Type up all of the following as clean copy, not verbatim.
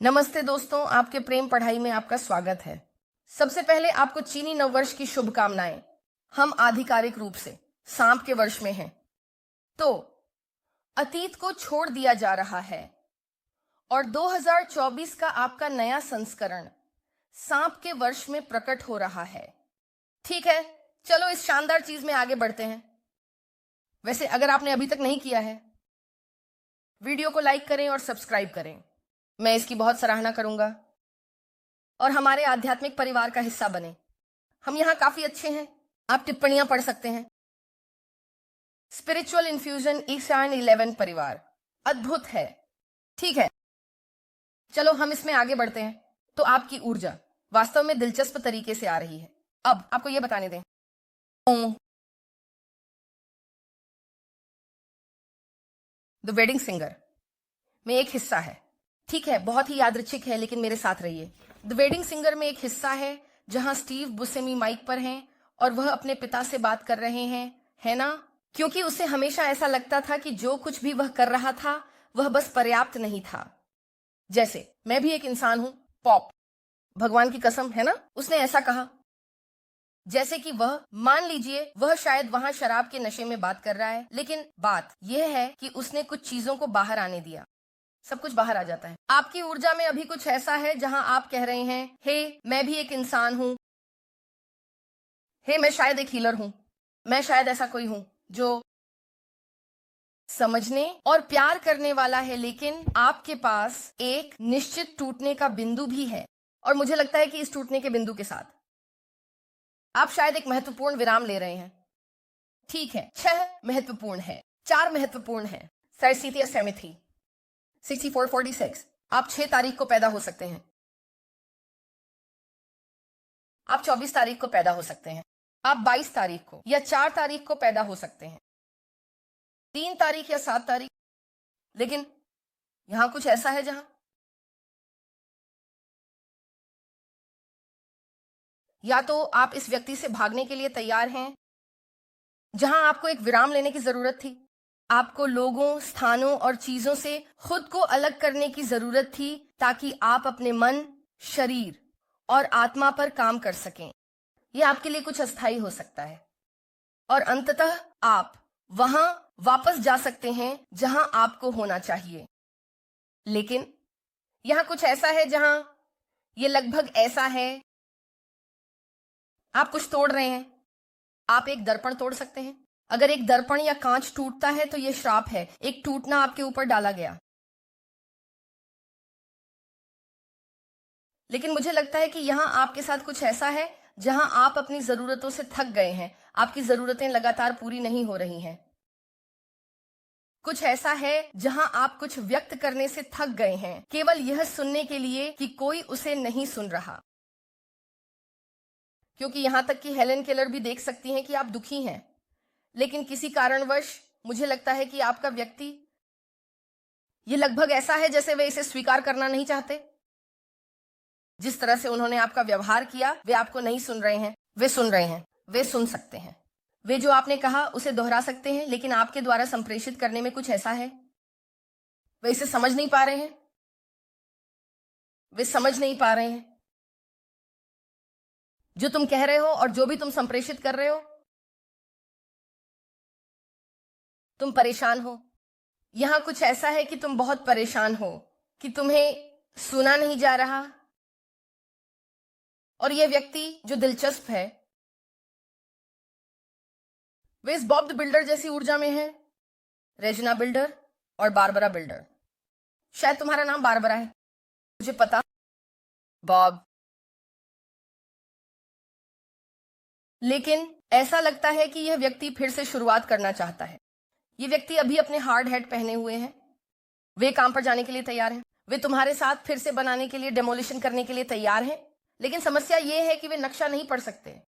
नमस्ते दोस्तों, आपके प्रेम पढ़ाई में आपका स्वागत है। सबसे पहले आपको चीनी नववर्ष की शुभकामनाएं। हम आधिकारिक रूप से सांप के वर्ष में हैं, तो अतीत को छोड़ दिया जा रहा है और 2024 का आपका नया संस्करण सांप के वर्ष में प्रकट हो रहा है। ठीक है, चलो इस शानदार चीज में आगे बढ़ते हैं। वैसे अगर आपने अभी तक नहीं किया है, वीडियो को लाइक करें और सब्सक्राइब करें, मैं इसकी बहुत सराहना करूंगा और हमारे आध्यात्मिक परिवार का हिस्सा बने। हम यहाँ काफी अच्छे हैं, आप टिप्पणियां पढ़ सकते हैं। स्पिरिचुअल इन्फ्यूजन ईशान 11 परिवार अद्भुत है। ठीक है, चलो हम इसमें आगे बढ़ते हैं। तो आपकी ऊर्जा वास्तव में दिलचस्प तरीके से आ रही है। अब आपको यह बताने दें, द वेडिंग सिंगर में एक हिस्सा है। ठीक है, बहुत ही यादृच्छिक है, लेकिन मेरे साथ रहिए। द वेडिंग सिंगर में एक हिस्सा है जहां स्टीव बुसेमी माइक पर हैं और वह अपने पिता से बात कर रहे हैं, है ना? क्योंकि उसे हमेशा ऐसा लगता था कि जो कुछ भी वह कर रहा था वह बस पर्याप्त नहीं था। जैसे मैं भी एक इंसान हूं, पॉप, भगवान की कसम, है ना? उसने ऐसा कहा। जैसे कि वह, मान लीजिए वह शायद वहां शराब के नशे में बात कर रहा है, लेकिन बात यह है कि उसने कुछ चीजों को बाहर आने दिया। सब कुछ बाहर आ जाता है। आपकी ऊर्जा में अभी कुछ ऐसा है जहां आप कह रहे हैं, हे मैं भी एक इंसान हूं, हे मैं शायद एक हीलर हूं, मैं शायद ऐसा कोई हूं जो समझने और प्यार करने वाला है, लेकिन आपके पास एक निश्चित टूटने का बिंदु भी है। और मुझे लगता है कि इस टूटने के बिंदु के साथ आप शायद एक महत्वपूर्ण विराम ले रहे हैं। ठीक है, 6 महत्वपूर्ण है, 4 महत्वपूर्ण है। सरसीतिया सेमिथी 6446, आप 6 तारीख को पैदा हो सकते हैं, आप 24 तारीख को पैदा हो सकते हैं, आप 22 तारीख को या 4 तारीख को पैदा हो सकते हैं, 3 तारीख या 7 तारीख। लेकिन यहां कुछ ऐसा है जहां या तो आप इस व्यक्ति से भागने के लिए तैयार हैं, जहां आपको एक विराम लेने की जरूरत थी। आपको लोगों, स्थानों और चीजों से खुद को अलग करने की जरूरत थी ताकि आप अपने मन, शरीर और आत्मा पर काम कर सकें। यह आपके लिए कुछ अस्थायी हो सकता है और अंततः आप वहां वापस जा सकते हैं जहां आपको होना चाहिए। लेकिन यहां कुछ ऐसा है जहां यह लगभग ऐसा है, आप कुछ तोड़ रहे हैं। आप एक दर्पण तोड़ सकते हैं। अगर एक दर्पण या कांच टूटता है तो यह श्राप है, एक टूटना आपके ऊपर डाला गया। लेकिन मुझे लगता है कि यहां आपके साथ कुछ ऐसा है जहां आप अपनी जरूरतों से थक गए हैं। आपकी जरूरतें लगातार पूरी नहीं हो रही हैं। कुछ ऐसा है जहां आप कुछ व्यक्त करने से थक गए हैं, केवल यह सुनने के लिए कि कोई उसे नहीं सुन रहा। क्योंकि यहां तक कि हेलेन केलर भी देख सकती हैं कि आप दुखी हैं, लेकिन किसी कारणवश मुझे लगता है कि आपका व्यक्ति, ये लगभग ऐसा है जैसे वे इसे स्वीकार करना नहीं चाहते। जिस तरह से उन्होंने आपका व्यवहार किया, वे आपको नहीं सुन रहे हैं। वे सुन रहे हैं, वे सुन सकते हैं। वे जो आपने कहा उसे दोहरा सकते हैं, लेकिन आपके द्वारा संप्रेषित करने में कुछ ऐसा है, वे इसे समझ नहीं पा रहे हैं। वे समझ नहीं पा रहे हैं जो तुम कह रहे हो और जो भी तुम संप्रेषित कर रहे हो। तुम परेशान हो। यहां कुछ ऐसा है कि तुम बहुत परेशान हो, कि तुम्हें सुना नहीं जा रहा। और यह व्यक्ति जो दिलचस्प है, वे इस बॉब द बिल्डर जैसी ऊर्जा में है, रेजिना बिल्डर और बारबरा बिल्डर। शायद तुम्हारा नाम बारबरा है, मुझे पता। बॉब, लेकिन ऐसा लगता है कि यह व्यक्ति फिर से शुरुआत करना चाहता है। यह व्यक्ति अभी अपने हार्ड हेड पहने हुए हैं, वे काम पर जाने के लिए तैयार हैं। वे तुम्हारे साथ फिर से बनाने के लिए, डेमोलिशन करने के लिए तैयार हैं। लेकिन समस्या यह है कि वे नक्शा नहीं पढ़ सकते,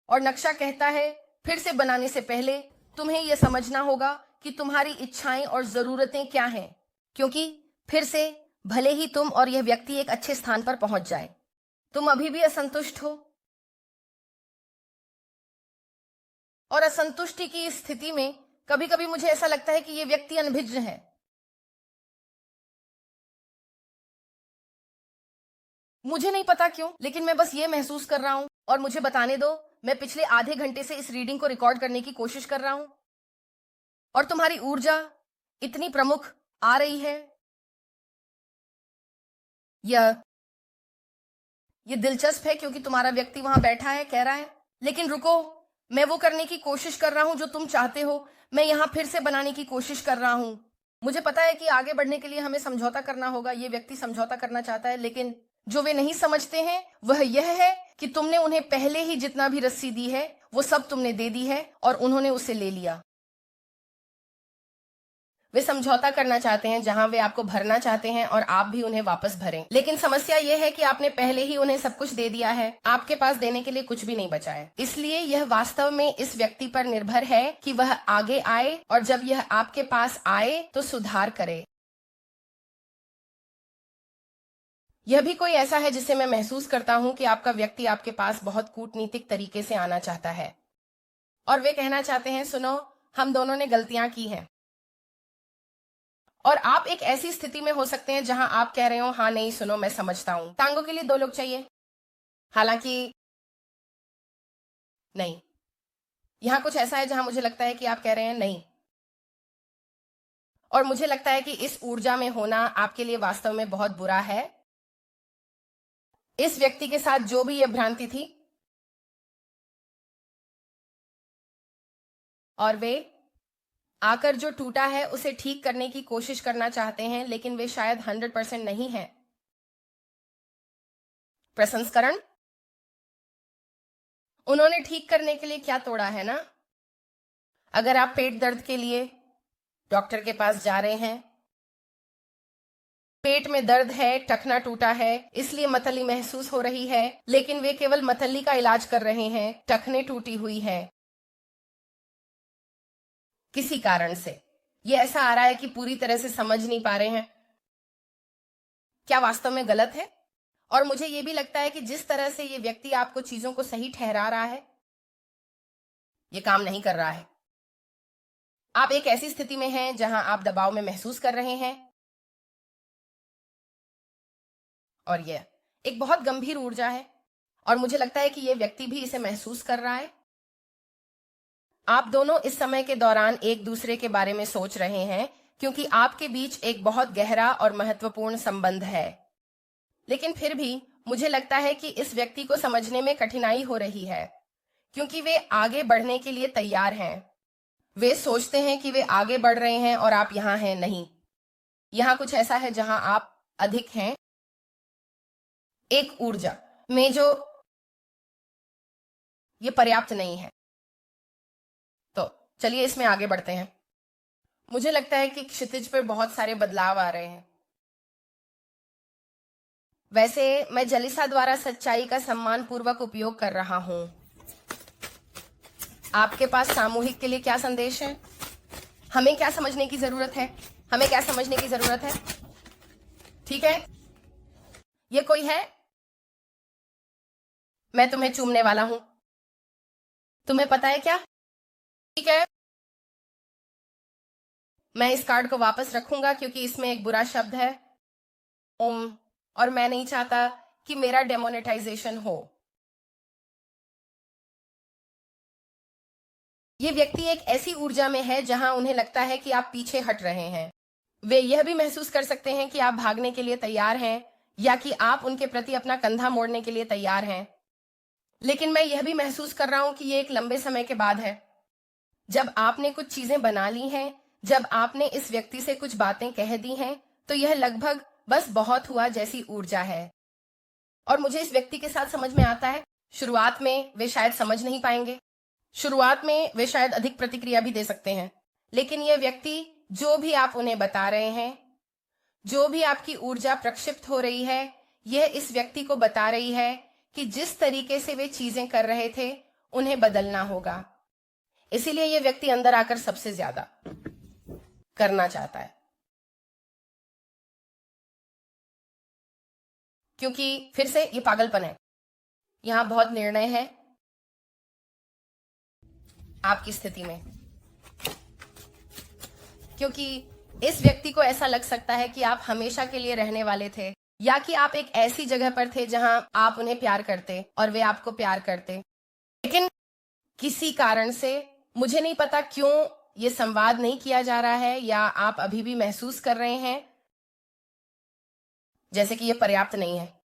और नक्शा कहता है फिर से बनाने से पहले तुम्हें यह समझना होगा कि तुम्हारी इच्छाएं और जरूरतें क्या हैं, क्योंकि फिर से भले ही तुम और यह व्यक्ति एक अच्छे स्थान पर पहुंच जाए, तुम अभी भी असंतुष्ट हो। और असंतुष्टि की इस स्थिति में कभी कभी मुझे ऐसा लगता है कि यह व्यक्ति अनभिज्ञ है। मुझे नहीं पता क्यों, लेकिन मैं बस ये महसूस कर रहा हूं और मुझे बताने दो, मैं पिछले आधे घंटे से इस रीडिंग को रिकॉर्ड करने की कोशिश कर रहा हूं और तुम्हारी ऊर्जा इतनी प्रमुख आ रही है। ये दिलचस्प है क्योंकि तुम्हारा व्यक्ति वहां बैठा है, कह रहा है लेकिन रुको, मैं वो करने की कोशिश कर रहा हूं जो तुम चाहते हो। मैं यहां फिर से बनाने की कोशिश कर रहा हूं। मुझे पता है कि आगे बढ़ने के लिए हमें समझौता करना होगा। ये व्यक्ति समझौता करना चाहता है, लेकिन जो वे नहीं समझते हैं वह यह है कि तुमने उन्हें पहले ही जितना भी रस्सी दी है वो सब तुमने दे दी है और उन्होंने उसे ले लिया। वे समझौता करना चाहते हैं जहां वे आपको भरना चाहते हैं और आप भी उन्हें वापस भरें, लेकिन समस्या यह है कि आपने पहले ही उन्हें सब कुछ दे दिया है। आपके पास देने के लिए कुछ भी नहीं बचा है। इसलिए यह वास्तव में इस व्यक्ति पर निर्भर है कि वह आगे आए और जब यह आपके पास आए तो सुधार करे। यह भी कोई ऐसा है जिसे मैं महसूस करता हूं कि आपका व्यक्ति आपके पास बहुत कूटनीतिक तरीके से आना चाहता है और वे कहना चाहते हैं, सुनो, हम दोनों ने गलतियां की हैं। और आप एक ऐसी स्थिति में हो सकते हैं जहां आप कह रहे हो, हाँ नहीं सुनो, मैं समझता हूं, टांगों के लिए दो लोग चाहिए। हालांकि नहीं, यहां कुछ ऐसा है जहां मुझे लगता है कि आप कह रहे हैं नहीं, और मुझे लगता है कि इस ऊर्जा में होना आपके लिए वास्तव में बहुत बुरा है। इस व्यक्ति के साथ जो भी यह भ्रांति थी और वे आकर जो टूटा है उसे ठीक करने की कोशिश करना चाहते हैं, लेकिन वे शायद 100% नहीं है। प्रसंस्करण, उन्होंने ठीक करने के लिए क्या तोड़ा है ना। अगर आप पेट दर्द के लिए डॉक्टर के पास जा रहे हैं, पेट में दर्द है, टखना टूटा है, इसलिए मतली महसूस हो रही है, लेकिन वे केवल मतली का इलाज कर रहे हैं, टखने टूटी हुई है किसी कारण से। ये ऐसा आ रहा है कि पूरी तरह से समझ नहीं पा रहे हैं क्या वास्तव में गलत है। और मुझे ये भी लगता है कि जिस तरह से ये व्यक्ति आपको चीजों को सही ठहरा रहा है, ये काम नहीं कर रहा है। आप एक ऐसी स्थिति में हैं जहां आप दबाव में महसूस कर रहे हैं और यह एक बहुत गंभीर ऊर्जा है और मुझे लगता है कि यह व्यक्ति भी इसे महसूस कर रहा है। आप दोनों इस समय के दौरान एक दूसरे के बारे में सोच रहे हैं क्योंकि आपके बीच एक बहुत गहरा और महत्वपूर्ण संबंध है, लेकिन फिर भी मुझे लगता है कि इस व्यक्ति को समझने में कठिनाई हो रही है क्योंकि वे आगे बढ़ने के लिए तैयार हैं। वे सोचते हैं कि वे आगे बढ़ रहे हैं और आप यहां हैं नहीं। यहां कुछ ऐसा है जहां आप अधिक हैं एक ऊर्जा में जो ये पर्याप्त नहीं है। तो चलिए इसमें आगे बढ़ते हैं। मुझे लगता है कि क्षितिज पर बहुत सारे बदलाव आ रहे हैं। वैसे मैं जलिसा द्वारा सच्चाई का सम्मान पूर्वक उपयोग कर रहा हूं। आपके पास सामूहिक के लिए क्या संदेश है? हमें क्या समझने की जरूरत है? हमें क्या समझने की जरूरत है? ठीक है, ये कोई है? मैं तुम्हें चूमने वाला हूं, तुम्हें पता है क्या? ठीक है, मैं इस कार्ड को वापस रखूंगा क्योंकि इसमें एक बुरा शब्द है, ओम, और मैं नहीं चाहता कि मेरा डेमोनेटाइजेशन हो। ये व्यक्ति एक ऐसी ऊर्जा में है जहां उन्हें लगता है कि आप पीछे हट रहे हैं। वे यह भी महसूस कर सकते हैं कि आप भागने के लिए तैयार हैं या कि आप उनके प्रति अपना कंधा मोड़ने के लिए तैयार हैं, लेकिन मैं यह भी महसूस कर रहा हूं कि यह एक लंबे समय के बाद है, जब आपने कुछ चीजें बना ली हैं, जब आपने इस व्यक्ति से कुछ बातें कह दी हैं, तो यह लगभग बस बहुत हुआ जैसी ऊर्जा है। और मुझे इस व्यक्ति के साथ समझ में आता है, शुरुआत में वे शायद समझ नहीं पाएंगे, शुरुआत में वे शायद अधिक प्रतिक्रिया भी दे सकते हैं, लेकिन यह व्यक्ति जो भी आप उन्हें बता रहे हैं, जो भी आपकी ऊर्जा प्रक्षिप्त हो रही है, यह इस व्यक्ति को बता रही है कि जिस तरीके से वे चीजें कर रहे थे उन्हें बदलना होगा। इसीलिए यह व्यक्ति अंदर आकर सबसे ज्यादा करना चाहता है, क्योंकि फिर से ये पागलपन है। यहां बहुत निर्णय है आपकी स्थिति में, क्योंकि इस व्यक्ति को ऐसा लग सकता है कि आप हमेशा के लिए रहने वाले थे या कि आप एक ऐसी जगह पर थे जहां आप उन्हें प्यार करते और वे आपको प्यार करते, लेकिन किसी कारण से, मुझे नहीं पता क्यों, ये संवाद नहीं किया जा रहा है, या आप अभी भी महसूस कर रहे हैं जैसे कि ये पर्याप्त नहीं है।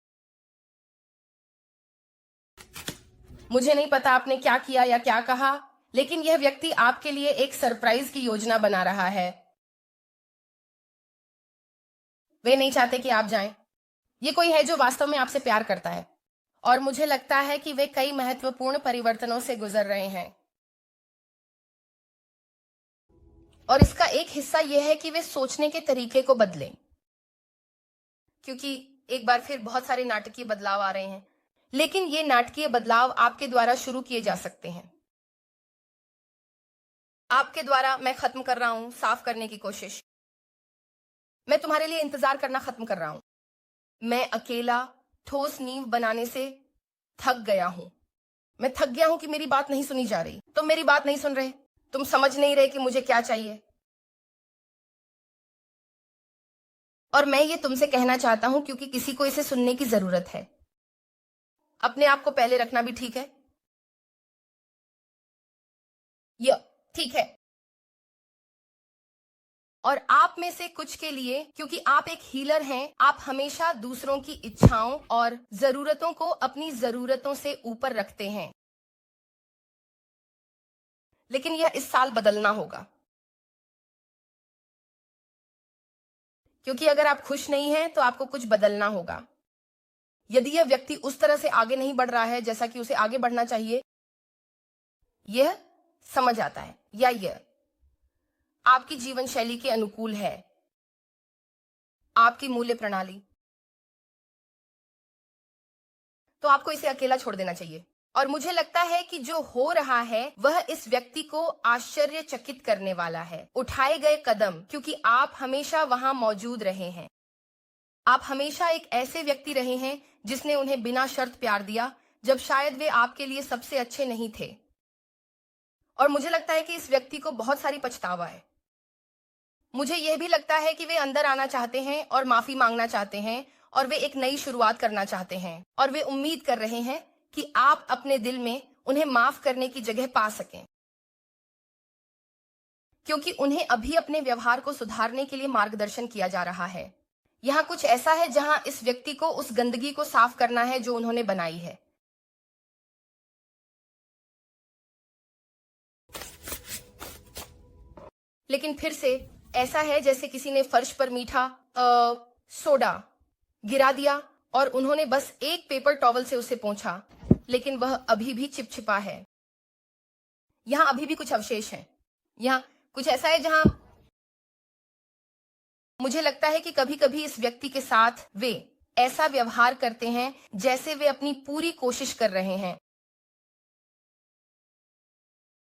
मुझे नहीं पता आपने क्या किया या क्या कहा, लेकिन यह व्यक्ति आपके लिए एक सरप्राइज की योजना बना रहा है। वे नहीं चाहते कि आप जाएं। ये कोई है जो वास्तव में आपसे प्यार करता है, और मुझे लगता है कि वे कई महत्वपूर्ण परिवर्तनों से गुजर रहे हैं। और इसका एक हिस्सा यह है कि वे सोचने के तरीके को बदलें, क्योंकि एक बार फिर बहुत सारे नाटकीय बदलाव आ रहे हैं, लेकिन ये नाटकीय बदलाव आपके द्वारा शुरू किए जा सकते हैं। आपके द्वारा। मैं खत्म कर रहा हूं साफ करने की कोशिश। मैं तुम्हारे लिए इंतजार करना खत्म कर रहा हूं। मैं अकेला ठोस नींव बनाने से थक गया हूं। मैं थक गया हूं कि मेरी बात नहीं सुनी जा रही। तुम मेरी बात नहीं सुन रहे। तुम समझ नहीं रहे कि मुझे क्या चाहिए। और मैं ये तुमसे कहना चाहता हूं क्योंकि किसी को इसे सुनने की जरूरत है। अपने आप को पहले रखना भी ठीक है। यह ठीक है। और आप में से कुछ के लिए, क्योंकि आप एक हीलर हैं, आप हमेशा दूसरों की इच्छाओं और जरूरतों को अपनी जरूरतों से ऊपर रखते हैं, लेकिन यह इस साल बदलना होगा। क्योंकि अगर आप खुश नहीं हैं तो आपको कुछ बदलना होगा। यदि यह व्यक्ति उस तरह से आगे नहीं बढ़ रहा है जैसा कि उसे आगे बढ़ना चाहिए, यह समझ आता है, या यह आपकी जीवन शैली के अनुकूल है, आपकी मूल्य प्रणाली, तो आपको इसे अकेला छोड़ देना चाहिए। और मुझे लगता है कि जो हो रहा है वह इस व्यक्ति को आश्चर्यचकित करने वाला है। उठाए गए कदम, क्योंकि आप हमेशा वहां मौजूद रहे हैं। आप हमेशा एक ऐसे व्यक्ति रहे हैं जिसने उन्हें बिना शर्त प्यार दिया, जब शायद वे आपके लिए सबसे अच्छे नहीं थे। और मुझे लगता है कि इस व्यक्ति को बहुत सारी पछतावा है। मुझे यह भी लगता है कि वे अंदर आना चाहते हैं और माफी मांगना चाहते हैं, और वे एक नई शुरुआत करना चाहते हैं, और वे उम्मीद कर रहे हैं कि आप अपने दिल में उन्हें माफ करने की जगह पा सकें, क्योंकि उन्हें अभी अपने व्यवहार को सुधारने के लिए मार्गदर्शन किया जा रहा है। यहाँ कुछ ऐसा है जहां इस व्यक्ति को उस गंदगी को साफ करना है जो उन्होंने बनाई है। लेकिन फिर से ऐसा है जैसे किसी ने फर्श पर मीठा सोडा गिरा दिया और उन्होंने बस एक पेपर टॉवल से उसे पोंछा, लेकिन वह अभी भी चिपचिपा है। यहाँ अभी भी कुछ अवशेष हैं। यहाँ कुछ ऐसा है जहां मुझे लगता है कि कभी कभी इस व्यक्ति के साथ वे ऐसा व्यवहार करते हैं जैसे वे अपनी पूरी कोशिश कर रहे हैं,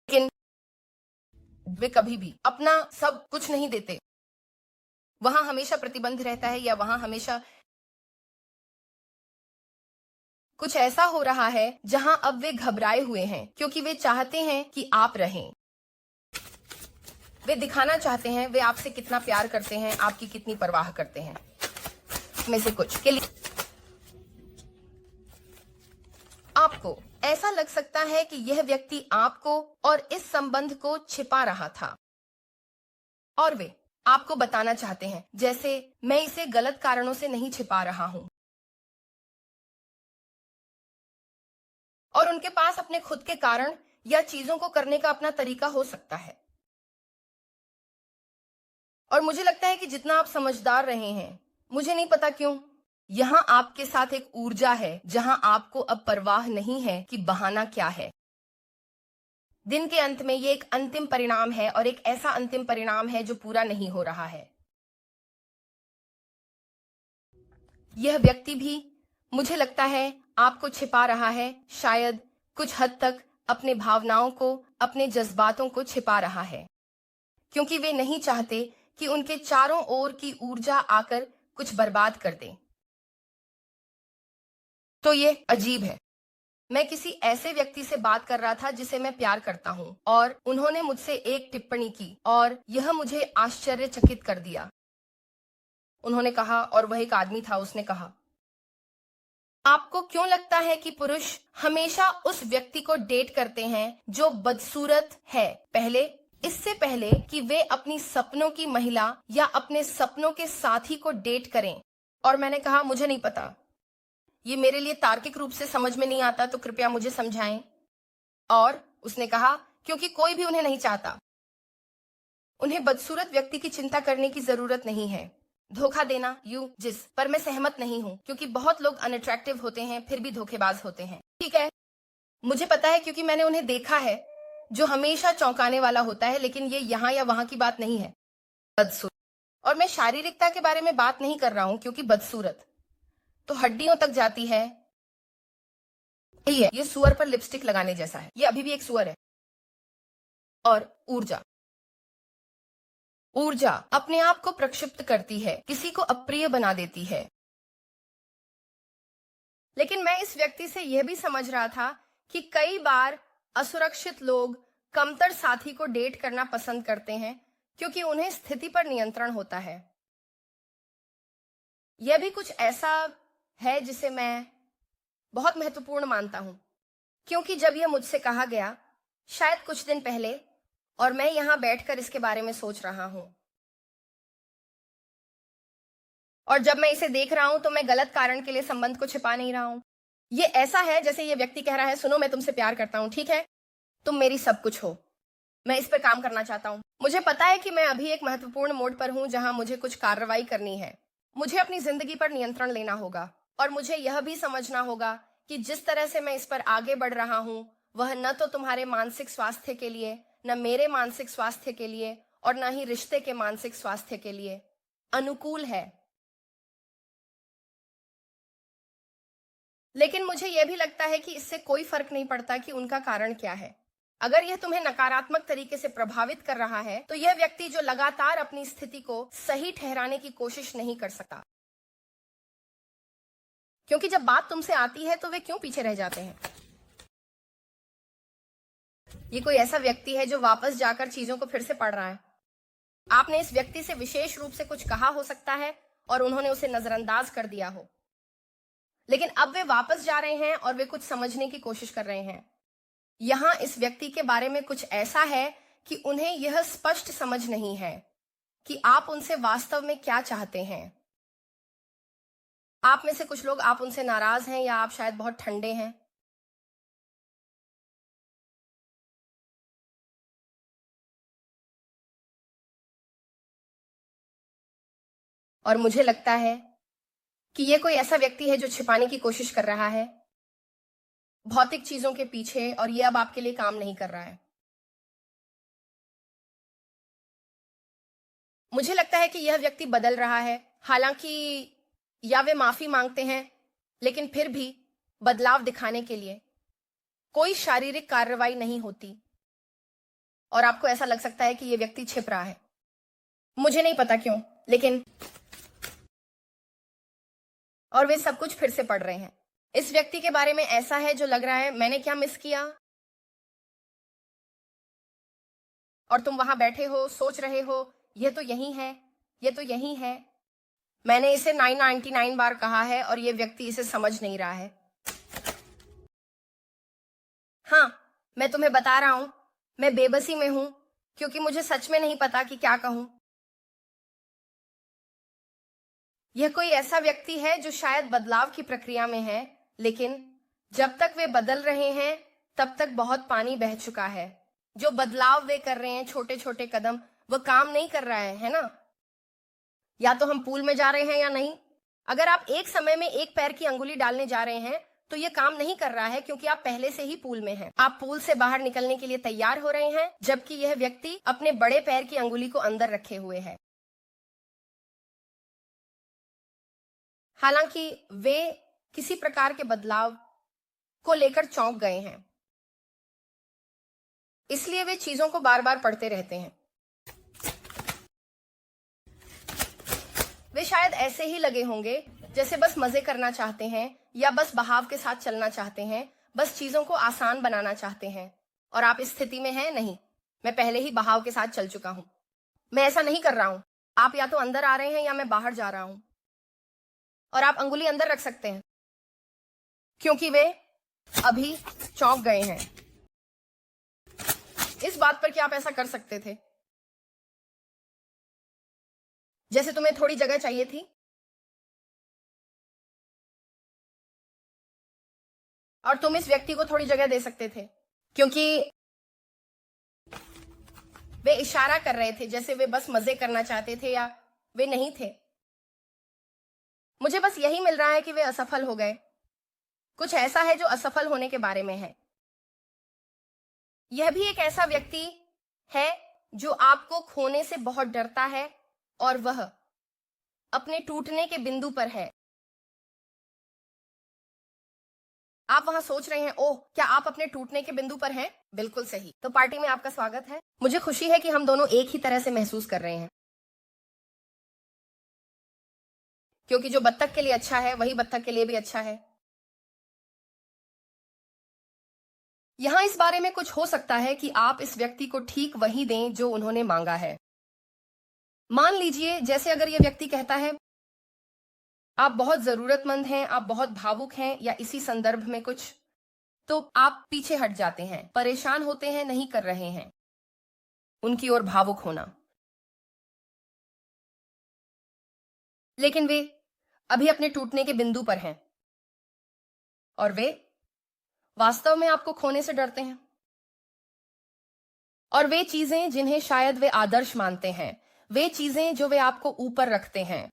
लेकिन वे कभी भी अपना सब कुछ नहीं देते। वहां हमेशा प्रतिबंध रहता है, या वहां हमेशा कुछ ऐसा हो रहा है जहां अब वे घबराए हुए हैं, क्योंकि वे चाहते हैं कि आप रहें। वे दिखाना चाहते हैं वे आपसे कितना प्यार करते हैं, आपकी कितनी परवाह करते हैं। में से कुछ के लिए आपको ऐसा लग सकता है कि यह व्यक्ति आपको और इस संबंध को छिपा रहा था, और वे आपको बताना चाहते हैं जैसे मैं इसे गलत कारणों से नहीं छिपा रहा हूं। और उनके पास अपने खुद के कारण या चीजों को करने का अपना तरीका हो सकता है। और मुझे लगता है कि जितना आप समझदार रहे हैं, मुझे नहीं पता क्यों, यहां आपके साथ एक ऊर्जा है जहां आपको अब परवाह नहीं है कि बहाना क्या है। दिन के अंत में ये एक अंतिम परिणाम है, और एक ऐसा अंतिम परिणाम है जो पूरा नहीं हो रहा है। यह व्यक्ति भी, मुझे लगता है, आपको छिपा रहा है, शायद कुछ हद तक अपने भावनाओं को, अपने जज्बातों को छिपा रहा है, क्योंकि वे नहीं चाहते कि उनके चारों ओर की ऊर्जा आकर कुछ बर्बाद कर दे। तो ये अजीब है। मैं किसी ऐसे व्यक्ति से बात कर रहा था जिसे मैं प्यार करता हूं, और उन्होंने मुझसे एक टिप्पणी की और यह मुझे आश्चर्यचकित कर दिया। उन्होंने कहा, और वह एक आदमी था। उसने कहा, आपको क्यों लगता है कि पुरुष हमेशा उस व्यक्ति को डेट करते हैं जो बदसूरत है, इससे पहले कि वे अपनी सपनों की महिला या अपने सपनों के साथी को डेट करें? और मैंने कहा, मुझे नहीं पता, ये मेरे लिए तार्किक रूप से समझ में नहीं आता, तो कृपया मुझे समझाएं। और उसने कहा, क्योंकि कोई भी उन्हें नहीं चाहता। उन्हें बदसूरत व्यक्ति की चिंता करने की जरूरत नहीं है। धोखा देना, जिस पर मैं सहमत नहीं हूँ, क्योंकि बहुत लोग अनअट्रैक्टिव होते हैं फिर भी धोखेबाज होते हैं। ठीक है, मुझे पता है, क्योंकि मैंने उन्हें देखा है, जो हमेशा चौंकाने वाला होता है। लेकिन ये यहाँ या वहां की बात नहीं है। बदसूरत, और मैं शारीरिकता के बारे में बात नहीं कर रहा हूँ, क्योंकि बदसूरत तो हड्डियों तक जाती है। ये सुअर पर लिपस्टिक लगाने जैसा है। ये अभी भी एक सुअर है। और ऊर्जा अपने आप को प्रक्षिप्त करती है, किसी को अप्रिय बना देती है। लेकिन मैं इस व्यक्ति से यह भी समझ रहा था कि कई बार असुरक्षित लोग कमतर साथी को डेट करना पसंद करते हैं, क्योंकि उन्हें स्थिति पर नियंत्रण होता है। यह भी कुछ ऐसा है जिसे मैं बहुत महत्वपूर्ण मानता हूं, क्योंकि जब यह मुझसे कहा गया, शायद कुछ दिन पहले, और मैं यहां बैठकर इसके बारे में सोच रहा हूं, और जब मैं इसे देख रहा हूं तो मैं गलत कारण के लिए संबंध को छिपा नहीं रहा हूं। ये ऐसा है जैसे ये व्यक्ति कह रहा है, सुनो, मैं तुमसे प्यार करता हूं, ठीक है, तुम मेरी सब कुछ हो, मैं इस पर काम करना चाहता हूं। मुझे पता है कि मैं अभी एक महत्वपूर्ण मोड़ पर हूं जहां मुझे कुछ कार्रवाई करनी है। मुझे अपनी जिंदगी पर नियंत्रण लेना होगा, और मुझे यह भी समझना होगा कि जिस तरह से मैं इस पर आगे बढ़ रहा हूं, वह न तो तुम्हारे मानसिक स्वास्थ्य के लिए, न मेरे मानसिक स्वास्थ्य के लिए, और न ही रिश्ते के मानसिक स्वास्थ्य के लिए अनुकूल है। लेकिन मुझे यह भी लगता है कि इससे कोई फर्क नहीं पड़ता कि उनका कारण क्या है। अगर यह तुम्हें नकारात्मक तरीके से प्रभावित कर रहा है, तो यह व्यक्ति जो लगातार अपनी स्थिति को सही ठहराने की कोशिश नहीं कर सकता, क्योंकि जब बात तुमसे आती है तो वे क्यों पीछे रह जाते हैं? ये कोई ऐसा व्यक्ति है जो वापस जाकर चीजों को फिर से पढ़ रहा है। आपने इस व्यक्ति से विशेष रूप से कुछ कहा हो सकता है और उन्होंने उसे नजरअंदाज कर दिया हो, लेकिन अब वे वापस जा रहे हैं और वे कुछ समझने की कोशिश कर रहे हैं। यहां इस व्यक्ति के बारे में कुछ ऐसा है कि उन्हें यह स्पष्ट समझ नहीं है कि आप उनसे वास्तव में क्या चाहते हैं। आप में से कुछ लोग, आप उनसे नाराज हैं, या आप शायद बहुत ठंडे हैं। और मुझे लगता है कि यह कोई ऐसा व्यक्ति है जो छिपाने की कोशिश कर रहा है भौतिक चीजों के पीछे, और यह अब आपके लिए काम नहीं कर रहा है। मुझे लगता है कि यह व्यक्ति बदल रहा है, हालांकि या वे माफी मांगते हैं, लेकिन फिर भी बदलाव दिखाने के लिए कोई शारीरिक कार्रवाई नहीं होती, और आपको ऐसा लग सकता है कि यह व्यक्ति छिप रहा है। मुझे नहीं पता क्यों, लेकिन और वे सब कुछ फिर से पढ़ रहे हैं। इस व्यक्ति के बारे में ऐसा है जो लग रहा है, मैंने क्या मिस किया? और तुम वहां बैठे हो, सोच रहे हो, यह तो यही है, यह तो यही है। मैंने इसे 999 बार कहा है और यह व्यक्ति इसे समझ नहीं रहा है। हाँ, मैं तुम्हें बता रहा हूं, मैं बेबसी में हूं, क्योंकि मुझे सच में नहीं पता कि क्या कहूं। यह कोई ऐसा व्यक्ति है जो शायद बदलाव की प्रक्रिया में है, लेकिन जब तक वे बदल रहे हैं तब तक बहुत पानी बह चुका है। जो बदलाव वे कर रहे हैं, छोटे छोटे कदम, वह काम नहीं कर रहा है ना? या तो हम पूल में जा रहे हैं या नहीं। अगर आप एक समय में एक पैर की अंगुली डालने जा रहे हैं तो यह काम नहीं कर रहा है, क्योंकि आप पहले से ही पूल में हैं। आप पूल से बाहर निकलने के लिए तैयार हो रहे हैं, जबकि यह व्यक्ति अपने बड़े पैर की अंगुली को अंदर रखे हुए है। हालांकि वे किसी प्रकार के बदलाव को लेकर चौंक गए हैं, इसलिए वे चीजों को बार बार पढ़ते रहते हैं। वे शायद ऐसे ही लगे होंगे जैसे बस मजे करना चाहते हैं, या बस बहाव के साथ चलना चाहते हैं, बस चीजों को आसान बनाना चाहते हैं। और आप इस स्थिति में हैं, नहीं, मैं पहले ही बहाव के साथ चल चुका हूं, मैं ऐसा नहीं कर रहा हूं। आप या तो अंदर आ रहे हैं या मैं बाहर जा रहा हूं, और आप अंगुली अंदर रख सकते हैं क्योंकि वे अभी चौंक गए हैं। इस बात पर कि आप ऐसा कर सकते थे, जैसे तुम्हें थोड़ी जगह चाहिए थी और तुम इस व्यक्ति को थोड़ी जगह दे सकते थे, क्योंकि वे इशारा कर रहे थे जैसे वे बस मजे करना चाहते थे या वे नहीं थे। मुझे बस यही मिल रहा है कि वे असफल हो गए। कुछ ऐसा है जो असफल होने के बारे में है। यह भी एक ऐसा व्यक्ति है जो आपको खोने से बहुत डरता है और वह अपने टूटने के बिंदु पर है। आप वहां सोच रहे हैं, ओह क्या आप अपने टूटने के बिंदु पर हैं? बिल्कुल सही। तो पार्टी में आपका स्वागत है। मुझे खुशी है कि हम दोनों एक ही तरह से महसूस कर रहे हैं, क्योंकि जो बत्तख के लिए अच्छा है वही बत्तख के लिए भी अच्छा है। यहां इस बारे में कुछ हो सकता है कि आप इस व्यक्ति को ठीक वही दें जो उन्होंने मांगा है। मान लीजिए जैसे अगर यह व्यक्ति कहता है, आप बहुत जरूरतमंद हैं, आप बहुत भावुक हैं या इसी संदर्भ में कुछ, तो आप पीछे हट जाते हैं, परेशान होते हैं, नहीं कर रहे हैं उनकी ओर भावुक होना। लेकिन वे अभी अपने टूटने के बिंदु पर हैं और वे वास्तव में आपको खोने से डरते हैं। और वे चीजें जिन्हें शायद वे आदर्श मानते हैं, वे चीजें जो वे आपको ऊपर रखते हैं,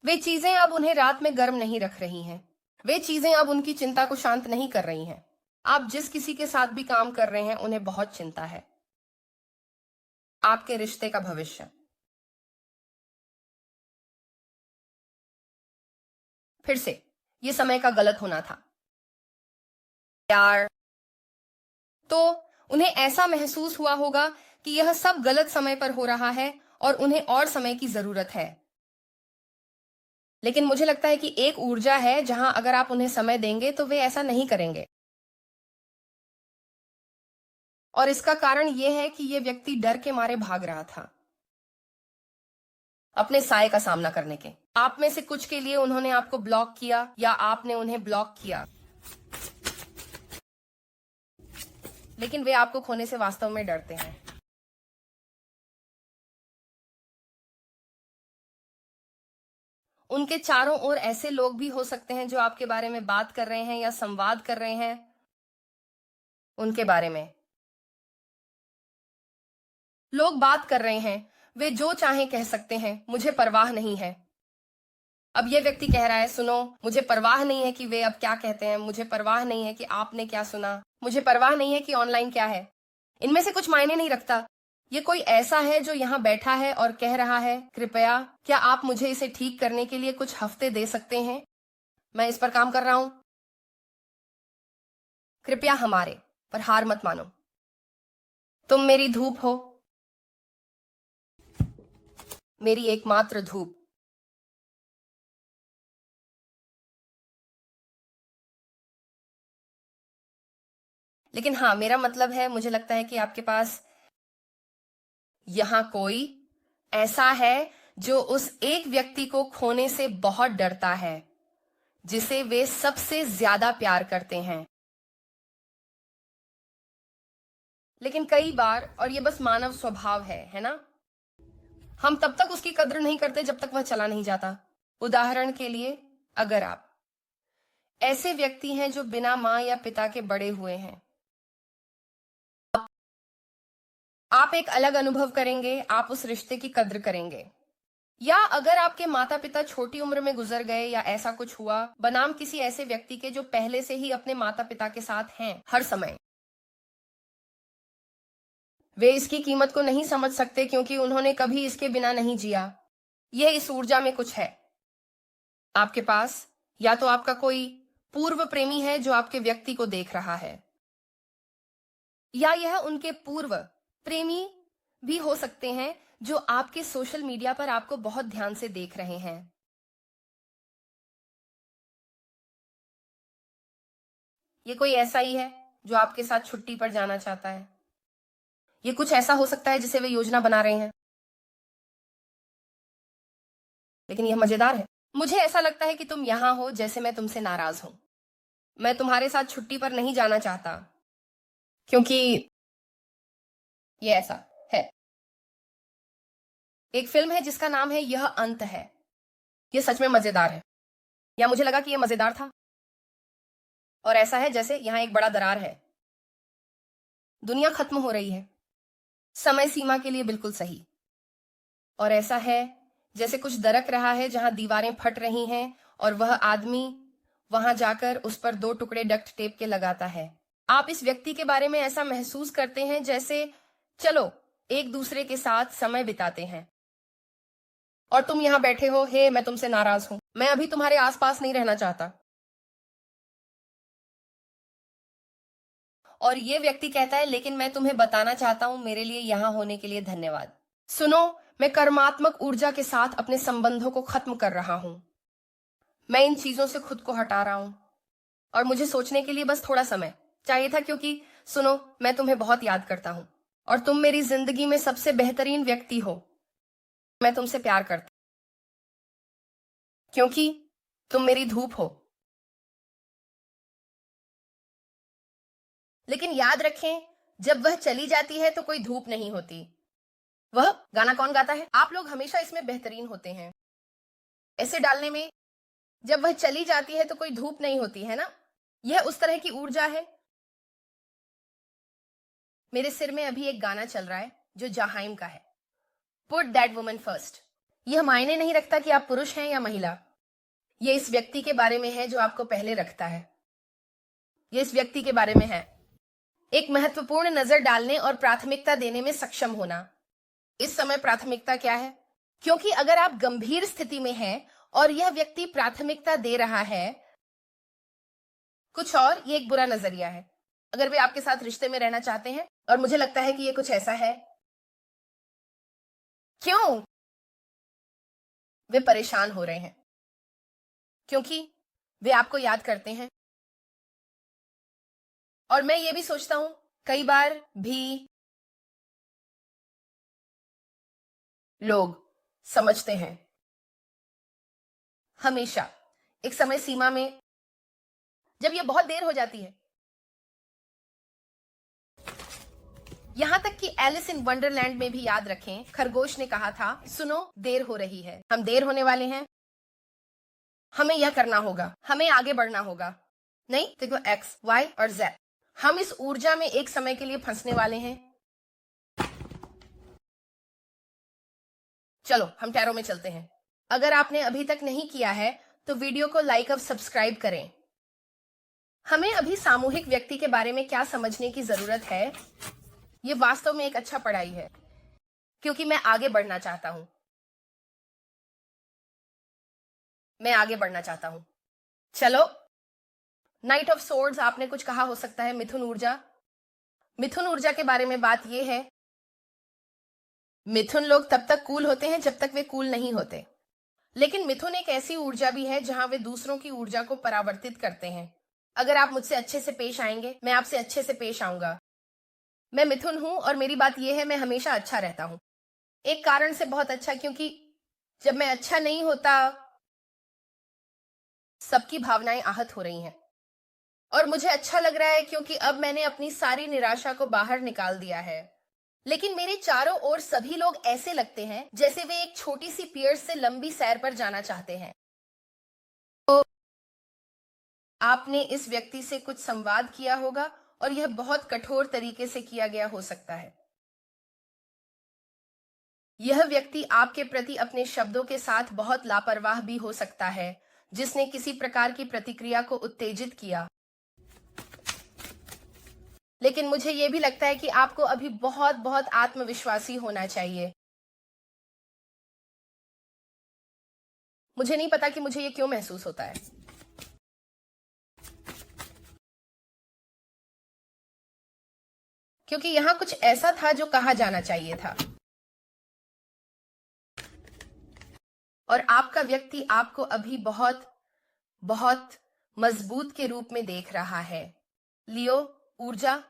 वे चीजें अब उन्हें रात में गर्म नहीं रख रही हैं। वे चीजें अब उनकी चिंता को शांत नहीं कर रही हैं। आप जिस किसी के साथ भी काम कर रहे हैं उन्हें बहुत चिंता है आपके रिश्ते का भविष्य। फिर से ये समय का गलत होना था यार। तो उन्हें ऐसा महसूस हुआ होगा कि यह सब गलत समय पर हो रहा है और उन्हें और समय की जरूरत है। लेकिन मुझे लगता है कि एक ऊर्जा है जहां अगर आप उन्हें समय देंगे तो वे ऐसा नहीं करेंगे। और इसका कारण यह है कि यह व्यक्ति डर के मारे भाग रहा था अपने साय का सामना करने के। आप में से कुछ के लिए उन्होंने आपको ब्लॉक किया या आपने उन्हें ब्लॉक किया, लेकिन वे आपको खोने से वास्तव में डरते हैं। उनके चारों ओर ऐसे लोग भी हो सकते हैं जो आपके बारे में बात कर रहे हैं या संवाद कर रहे हैं उनके बारे में। लोग बात कर रहे हैं, वे जो चाहें कह सकते हैं, मुझे परवाह नहीं है। अब यह व्यक्ति कह रहा है, सुनो मुझे परवाह नहीं है कि वे अब क्या कहते हैं, मुझे परवाह नहीं है कि आपने क्या सुना, मुझे परवाह नहीं है कि ऑनलाइन क्या है, इनमें से कुछ मायने नहीं रखता। ये कोई ऐसा है जो यहाँ बैठा है और कह रहा है, कृपया क्या आप मुझे इसे ठीक करने के लिए कुछ हफ्ते दे सकते हैं? मैं इस पर काम कर रहा हूं। कृपया हमारे पर हार मत मानो। तुम मेरी धूप हो, मेरी एकमात्र धूप। लेकिन हाँ, मेरा मतलब है, मुझे लगता है कि आपके पास यहां कोई ऐसा है जो उस एक व्यक्ति को खोने से बहुत डरता है जिसे वे सबसे ज्यादा प्यार करते हैं। लेकिन कई बार, और ये बस मानव स्वभाव है ना, हम तब तक उसकी कद्र नहीं करते जब तक वह चला नहीं जाता। उदाहरण के लिए, अगर आप ऐसे व्यक्ति हैं जो बिना मां या पिता के बड़े हुए हैं, आप एक अलग अनुभव करेंगे, आप उस रिश्ते की कद्र करेंगे। या अगर आपके माता पिता छोटी उम्र में गुजर गए या ऐसा कुछ हुआ बनाम किसी ऐसे व्यक्ति के जो पहले से ही अपने माता पिता के साथ हैं हर समय, वे इसकी कीमत को नहीं समझ सकते क्योंकि उन्होंने कभी इसके बिना नहीं जिया। यह इस ऊर्जा में कुछ है। आपके पास या तो आपका कोई पूर्व प्रेमी है जो आपके व्यक्ति को देख रहा है, या यह उनके पूर्व प्रेमी भी हो सकते हैं जो आपके सोशल मीडिया पर आपको बहुत ध्यान से देख रहे हैं। ये कोई ऐसा ही है जो आपके साथ छुट्टी पर जाना चाहता है। ये कुछ ऐसा हो सकता है जिसे वे योजना बना रहे हैं। लेकिन यह मजेदार है। मुझे ऐसा लगता है कि तुम यहां हो जैसे मैं तुमसे नाराज हूं। मैं तुम्हारे साथ छुट्टी पर नहीं जाना चाहता क्योंकि ये ऐसा है। एक फिल्म है जिसका नाम है यह अंत है। यह सच में मजेदार है, या मुझे लगा कि यह मजेदार था। और ऐसा है जैसे यहां एक बड़ा दरार है। दुनिया खत्म हो रही है, समय सीमा के लिए बिल्कुल सही। और ऐसा है जैसे कुछ दरक रहा है जहां दीवारें फट रही हैं और वह आदमी वहां जाकर उस पर 2 टुकड़े डक्ट टेप के लगाता है। आप इस व्यक्ति के बारे में ऐसा महसूस करते हैं जैसे चलो एक दूसरे के साथ समय बिताते हैं। और तुम यहां बैठे हो, हे मैं तुमसे नाराज हूं, मैं अभी तुम्हारे आसपास नहीं रहना चाहता। और ये व्यक्ति कहता है लेकिन मैं तुम्हें बताना चाहता हूं, मेरे लिए यहां होने के लिए धन्यवाद। सुनो, मैं कर्मात्मक ऊर्जा के साथ अपने संबंधों को खत्म कर रहा हूं। मैं इन चीजों से खुद को हटा रहा हूं और मुझे सोचने के लिए बस थोड़ा समय चाहिए था, क्योंकि सुनो, मैं तुम्हें बहुत याद करता हूं और तुम मेरी जिंदगी में सबसे बेहतरीन व्यक्ति हो। मैं तुमसे प्यार करता क्योंकि तुम मेरी धूप हो। लेकिन याद रखें, जब वह चली जाती है तो कोई धूप नहीं होती। वह गाना कौन गाता है? आप लोग हमेशा इसमें बेहतरीन होते हैं ऐसे डालने में। जब वह चली जाती है तो कोई धूप नहीं होती है ना। यह उस तरह की ऊर्जा है। मेरे सिर में अभी एक गाना चल रहा है जो जाहाइम का है, पुट दैट वुमन फर्स्ट। यह मायने नहीं रखता कि आप पुरुष हैं या महिला। यह इस व्यक्ति के बारे में है जो आपको पहले रखता है। यह इस व्यक्ति के बारे में है। एक महत्वपूर्ण नजर डालने और प्राथमिकता देने में सक्षम होना। इस समय प्राथमिकता क्या है? क्योंकि अगर आप गंभीर स्थिति में हैं और यह व्यक्ति प्राथमिकता दे रहा है कुछ और, ये एक बुरा नजरिया है। अगर वे आपके साथ रिश्ते में रहना चाहते हैं, और मुझे लगता है कि ये कुछ ऐसा है। क्यों वे परेशान हो रहे हैं? क्योंकि वे आपको याद करते हैं। और मैं ये भी सोचता हूं कई बार भी लोग समझते हैं हमेशा एक समय सीमा में, जब यह बहुत देर हो जाती है। यहां तक कि एलिस इन वंडरलैंड में भी याद रखें, खरगोश ने कहा था, सुनो देर हो रही है, हम देर होने वाले हैं, हमें यह करना होगा, हमें आगे बढ़ना होगा। नहीं, देखो एक्स, वाई और जेड। हम इस ऊर्जा में एक समय के लिए फंसने वाले हैं। चलो हम टैरो में चलते हैं। अगर आपने अभी तक नहीं किया है तो वीडियो को लाइक और सब्सक्राइब करें। हमें अभी सामूहिक व्यक्ति के बारे में क्या समझने की जरूरत है? यह वास्तव में एक अच्छा पढ़ाई है, क्योंकि मैं आगे बढ़ना चाहता हूं। मैं आगे बढ़ना चाहता हूं। चलो, नाइट ऑफ सोर्ड्स, आपने कुछ कहा हो सकता है मिथुन ऊर्जा। मिथुन ऊर्जा के बारे में बात यह है, मिथुन लोग तब तक कूल होते हैं जब तक वे कूल नहीं होते। लेकिन मिथुन एक ऐसी ऊर्जा भी है जहां वे दूसरों की ऊर्जा को परावर्तित करते हैं। अगर आप मुझसे अच्छे से पेश आएंगे, मैं आपसे अच्छे से पेश आऊंगा। मैं मिथुन हूं और मेरी बात यह है, मैं हमेशा अच्छा रहता हूं। एक कारण से बहुत अच्छा, क्योंकि जब मैं अच्छा नहीं होता सबकी भावनाएं आहत हो रही हैं। और मुझे अच्छा लग रहा है क्योंकि अब मैंने अपनी सारी निराशा को बाहर निकाल दिया है। लेकिन मेरे चारों ओर सभी लोग ऐसे लगते हैं जैसे वे एक छोटी सी पियर से लंबी सैर पर जाना चाहते हैं। तो आपने इस व्यक्ति से कुछ संवाद किया होगा और यह बहुत कठोर तरीके से किया गया हो सकता है। यह व्यक्ति आपके प्रति अपने शब्दों के साथ बहुत लापरवाह भी हो सकता है, जिसने किसी प्रकार की प्रतिक्रिया को उत्तेजित किया। लेकिन मुझे यह भी लगता है कि आपको अभी बहुत बहुत आत्मविश्वासी होना चाहिए। मुझे नहीं पता कि मुझे यह क्यों महसूस होता है। क्योंकि यहां कुछ ऐसा था जो कहा जाना चाहिए था। और आपका व्यक्ति आपको अभी बहुत बहुत मजबूत के रूप में देख रहा है। लियो ऊर्जा,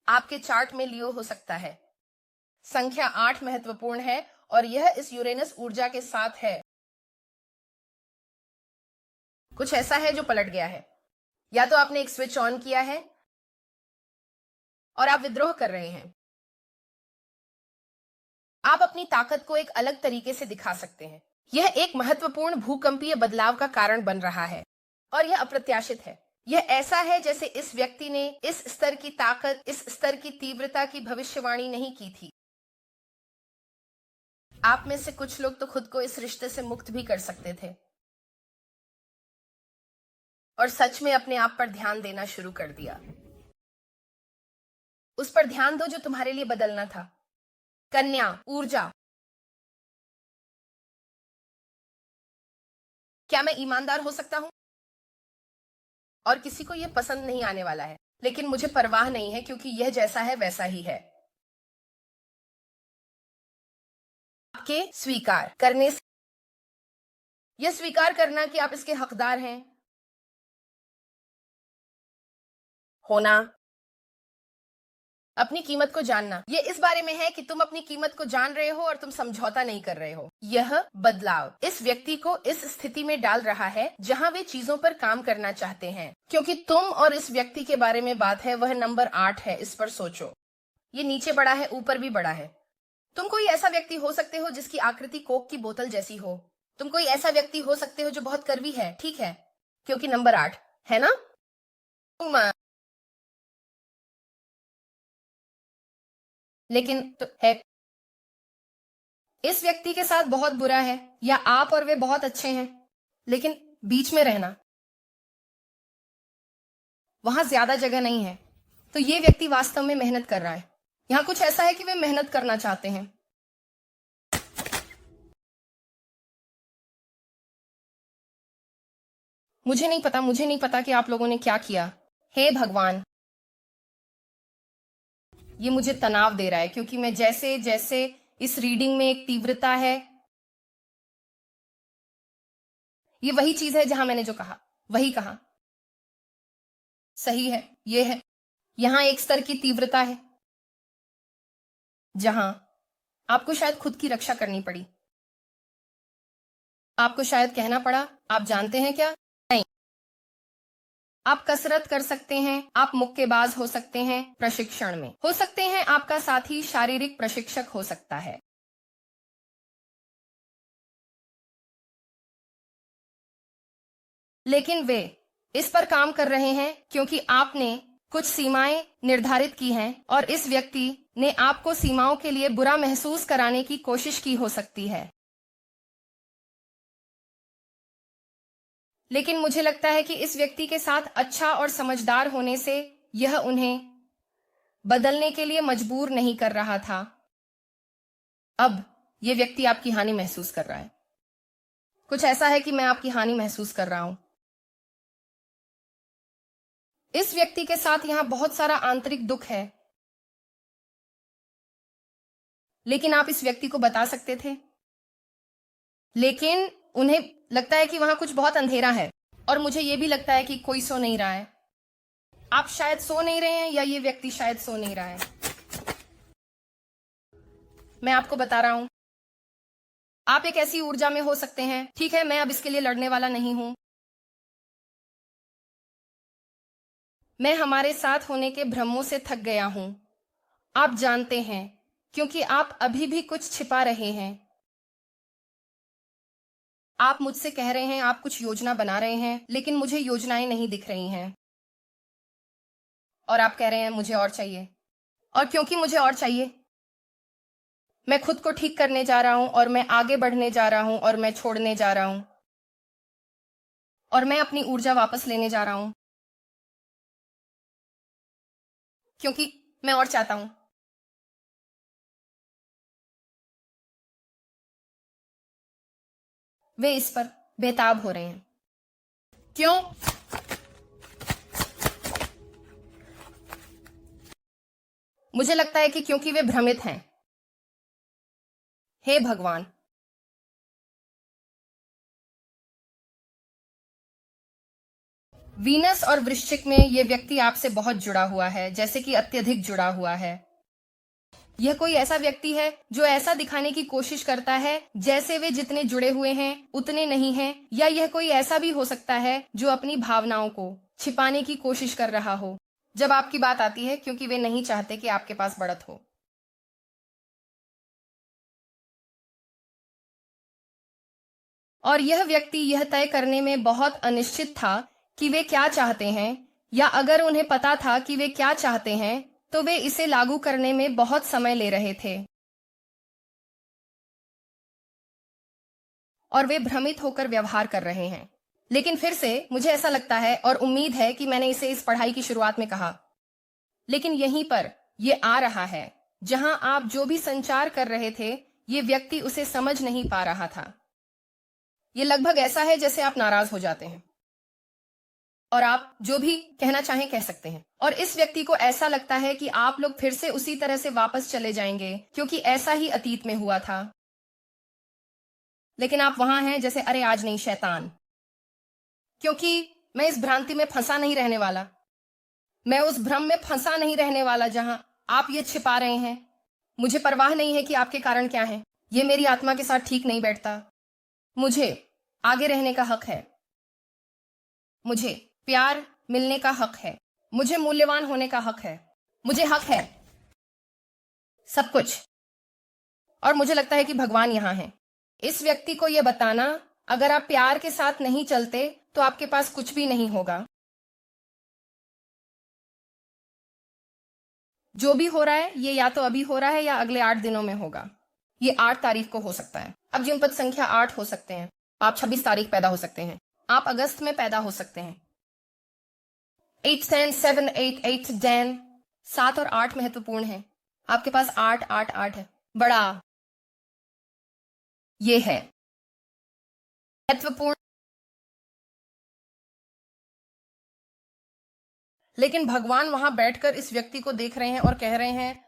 आपके चार्ट में लियो हो सकता है। संख्या 8 महत्वपूर्ण है और यह इस यूरेनस ऊर्जा के साथ है। कुछ ऐसा है जो पलट गया है। या तो आपने एक स्विच ऑन किया है और आप विद्रोह कर रहे हैं। आप अपनी ताकत को एक अलग तरीके से दिखा सकते हैं। यह एक महत्वपूर्ण भूकंपीय बदलाव का कारण बन रहा है और यह अप्रत्याशित है। यह ऐसा है जैसे इस व्यक्ति ने इस स्तर की ताकत, इस स्तर की तीव्रता की भविष्यवाणी नहीं की थी। आप में से कुछ लोग तो खुद को इस रिश्ते से मुक्त भी कर सकते थे और सच में अपने आप पर ध्यान देना शुरू कर दिया। उस पर ध्यान दो जो तुम्हारे लिए बदलना था। कन्या, ऊर्जा। क्या मैं ईमानदार हो सकता हूं? और किसी को यह पसंद नहीं आने वाला है, लेकिन मुझे परवाह नहीं है क्योंकि यह जैसा है वैसा ही है। आपके स्वीकार करने से यह स्वीकार करना कि आप इसके हकदार हैं होना, अपनी कीमत को जानना। यह इस बारे में है कि तुम अपनी कीमत को जान रहे हो और तुम समझौता नहीं कर रहे हो। यह बदलाव इस व्यक्ति को इस स्थिति में डाल रहा है जहां वे चीजों पर काम करना चाहते हैं। क्योंकि तुम और इस व्यक्ति के बारे में बात है, वह नंबर 8 है। इस पर सोचो। ये नीचे बड़ा है, ऊपर भी बड़ा है। तुम कोई ऐसा व्यक्ति हो सकते हो जिसकी आकृति कोक की बोतल जैसी हो। तुम कोई ऐसा व्यक्ति हो सकते हो जो बहुत कर्वी है, ठीक है, क्योंकि नंबर 8 है ना। तुम लेकिन तो है इस व्यक्ति के साथ बहुत बुरा है, या आप और वे बहुत अच्छे हैं, लेकिन बीच में रहना, वहां ज्यादा जगह नहीं है। तो ये व्यक्ति वास्तव में मेहनत कर रहा है। यहां कुछ ऐसा है कि वे मेहनत करना चाहते हैं। मुझे नहीं पता कि आप लोगों ने क्या किया। हे भगवान, ये मुझे तनाव दे रहा है क्योंकि मैं जैसे जैसे इस रीडिंग में एक तीव्रता है। ये वही चीज है जहां मैंने जो कहा वही कहा। सही है, ये है। यहां एक स्तर की तीव्रता है जहां आपको शायद खुद की रक्षा करनी पड़ी। आपको शायद कहना पड़ा, आप जानते हैं क्या? नहीं। आप कसरत कर सकते हैं, आप मुक्केबाज हो सकते हैं, प्रशिक्षण में हो सकते हैं, आपका साथी शारीरिक प्रशिक्षक हो सकता है। लेकिन वे इस पर काम कर रहे हैं क्योंकि आपने कुछ सीमाएं निर्धारित की हैं और इस व्यक्ति ने आपको सीमाओं के लिए बुरा महसूस कराने की कोशिश की हो सकती है। लेकिन मुझे लगता है कि इस व्यक्ति के साथ अच्छा और समझदार होने से यह उन्हें बदलने के लिए मजबूर नहीं कर रहा था। अब यह व्यक्ति आपकी हानि महसूस कर रहा है। कुछ ऐसा है कि मैं आपकी हानि महसूस कर रहा हूं। इस व्यक्ति के साथ यहां बहुत सारा आंतरिक दुख है, लेकिन आप इस व्यक्ति को बता सकते थे। लेकिन उन्हें लगता है कि वहां कुछ बहुत अंधेरा है और मुझे यह भी लगता है कि कोई सो नहीं रहा है। आप शायद सो नहीं रहे हैं या ये व्यक्ति शायद सो नहीं रहा है। मैं आपको बता रहा हूं, आप एक ऐसी ऊर्जा में हो सकते हैं। ठीक है, मैं अब इसके लिए लड़ने वाला नहीं हूं। मैं हमारे साथ होने के भ्रमों से थक गया हूं। आप जानते हैं, क्योंकि आप अभी भी कुछ छिपा रहे हैं। आप मुझसे कह रहे हैं, आप कुछ योजना बना रहे हैं, लेकिन मुझे योजनाएं नहीं दिख रही हैं। और आप कह रहे हैं मुझे और चाहिए, और क्योंकि मुझे और चाहिए, मैं खुद को ठीक करने जा रहा हूं और मैं आगे बढ़ने जा रहा हूं और मैं छोड़ने जा रहा हूं और मैं अपनी ऊर्जा वापस लेने जा रहा हूं क्योंकि मैं और चाहता हूं। वे इस पर बेताब हो रहे हैं। क्यों? मुझे लगता है कि क्योंकि वे भ्रमित हैं। हे भगवान, वीनस और वृश्चिक में यह व्यक्ति आपसे बहुत जुड़ा हुआ है, जैसे कि अत्यधिक जुड़ा हुआ है। यह कोई ऐसा व्यक्ति है जो ऐसा दिखाने की कोशिश करता है जैसे वे जितने जुड़े हुए हैं उतने नहीं हैं, या यह कोई ऐसा भी हो सकता है जो अपनी भावनाओं को छिपाने की कोशिश कर रहा हो जब आपकी बात आती है, क्योंकि वे नहीं चाहते कि आपके पास बढ़त हो। और यह व्यक्ति यह तय करने में बहुत अनिश्चित था कि वे क्या चाहते हैं, या अगर उन्हें पता था कि वे क्या चाहते हैं तो वे इसे लागू करने में बहुत समय ले रहे थे, और वे भ्रमित होकर व्यवहार कर रहे हैं। लेकिन फिर से मुझे ऐसा लगता है और उम्मीद है कि मैंने इसे इस पढ़ाई की शुरुआत में कहा, लेकिन यहीं पर यह आ रहा है जहां आप जो भी संचार कर रहे थे ये व्यक्ति उसे समझ नहीं पा रहा था। ये लगभग ऐसा है जैसे आप नाराज हो जाते हैं और आप जो भी कहना चाहें कह सकते हैं, और इस व्यक्ति को ऐसा लगता है कि आप लोग फिर से उसी तरह से वापस चले जाएंगे क्योंकि ऐसा ही अतीत में हुआ था। लेकिन आप वहां हैं जैसे अरे आज नहीं शैतान, क्योंकि मैं इस भ्रांति में फंसा नहीं रहने वाला, मैं उस भ्रम में फंसा नहीं रहने वाला जहां आप ये छिपा रहे हैं। मुझे परवाह नहीं है कि आपके कारण क्या है, ये मेरी आत्मा के साथ ठीक नहीं बैठता। मुझे आगे रहने का हक है, मुझे प्यार मिलने का हक है, मुझे मूल्यवान होने का हक है, मुझे हक है सब कुछ। और मुझे लगता है कि भगवान यहां है इस व्यक्ति को यह बताना, अगर आप प्यार के साथ नहीं चलते तो आपके पास कुछ भी नहीं होगा। जो भी हो रहा है ये या तो अभी हो रहा है या अगले 8 दिनों में होगा। ये 8 तारीख को हो सकता है। अब जिनपद संख्या 8 हो सकते हैं, आप 26 तारीख पैदा हो सकते हैं, आप अगस्त में पैदा हो सकते हैं। 8 10 7 8 8 10 7 और 8 महत्वपूर्ण है। आपके पास 8 8 8 है, बड़ा ये है महत्वपूर्ण। लेकिन भगवान वहां बैठकर इस व्यक्ति को देख रहे हैं और कह रहे हैं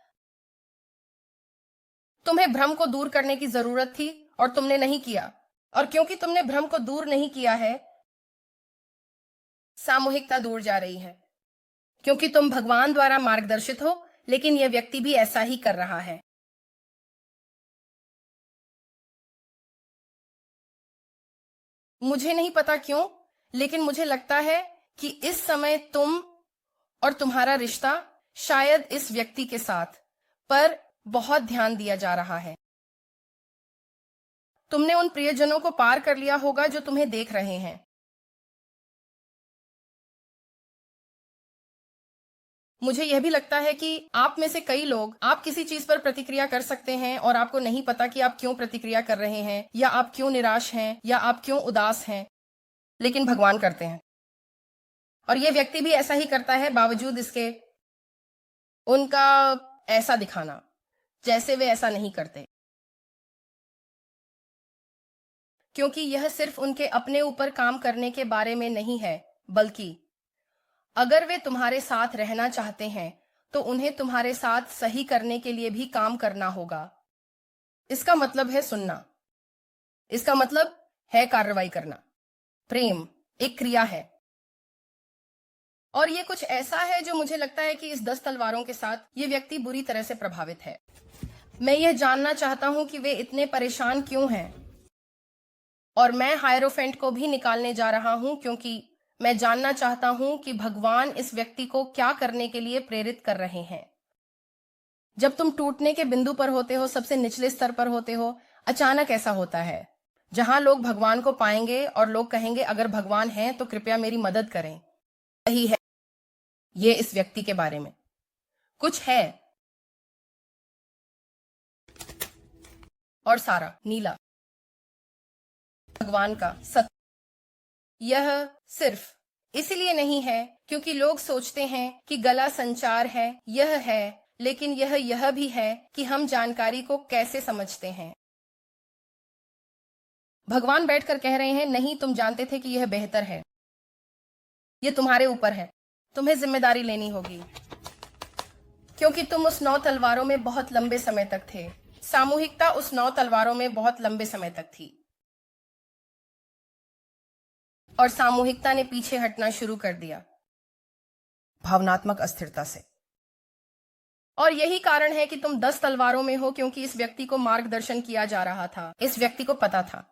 तुम्हें भ्रम को दूर करने की जरूरत थी और तुमने नहीं किया, और क्योंकि तुमने भ्रम को दूर नहीं किया है सामूहिकता दूर जा रही है, क्योंकि तुम भगवान द्वारा मार्गदर्शित हो। लेकिन यह व्यक्ति भी ऐसा ही कर रहा है। मुझे नहीं पता क्यों, लेकिन मुझे लगता है कि इस समय तुम और तुम्हारा रिश्ता शायद इस व्यक्ति के साथ पर बहुत ध्यान दिया जा रहा है। तुमने उन प्रियजनों को पार कर लिया होगा जो तुम्हें देख रहे हैं। मुझे यह भी लगता है कि आप में से कई लोग आप किसी चीज पर प्रतिक्रिया कर सकते हैं और आपको नहीं पता कि आप क्यों प्रतिक्रिया कर रहे हैं, या आप क्यों निराश हैं, या आप क्यों उदास हैं, लेकिन भगवान करते हैं। और यह व्यक्ति भी ऐसा ही करता है बावजूद इसके उनका ऐसा दिखाना जैसे वे ऐसा नहीं करते, क्योंकि यह सिर्फ उनके अपने ऊपर काम करने के बारे में नहीं है, बल्कि अगर वे तुम्हारे साथ रहना चाहते हैं तो उन्हें तुम्हारे साथ सही करने के लिए भी काम करना होगा। इसका मतलब है सुनना, इसका मतलब है कार्रवाई करना। प्रेम एक क्रिया है, और ये कुछ ऐसा है जो मुझे लगता है कि इस 10 तलवारों के साथ ये व्यक्ति बुरी तरह से प्रभावित है। मैं यह जानना चाहता हूं कि वे इतने परेशान क्यों हैं, और मैं हायरोफेंट को भी निकालने जा रहा हूं क्योंकि मैं जानना चाहता हूं कि भगवान इस व्यक्ति को क्या करने के लिए प्रेरित कर रहे हैं। जब तुम टूटने के बिंदु पर होते हो, सबसे निचले स्तर पर होते हो, अचानक ऐसा होता है जहां लोग भगवान को पाएंगे और लोग कहेंगे अगर भगवान है तो कृपया मेरी मदद करें। सही है, ये इस व्यक्ति के बारे में कुछ है। और सारा नीला भगवान का सत्य। यह सिर्फ इसलिए नहीं है क्योंकि लोग सोचते हैं कि गला संचार है, यह है, लेकिन यह भी है कि हम जानकारी को कैसे समझते हैं। भगवान बैठकर कह रहे हैं नहीं, तुम जानते थे कि यह बेहतर है, यह तुम्हारे ऊपर है, तुम्हें जिम्मेदारी लेनी होगी, क्योंकि तुम उस 9 तलवारों में बहुत लंबे समय तक थे। सामूहिकता उस 9 तलवारों में बहुत लंबे समय तक थी, और सामूहिकता ने पीछे हटना शुरू कर दिया भावनात्मक अस्थिरता से। और यही कारण है कि तुम 10 तलवारों में हो, क्योंकि इस व्यक्ति को मार्गदर्शन किया जा रहा था। इस व्यक्ति को पता था।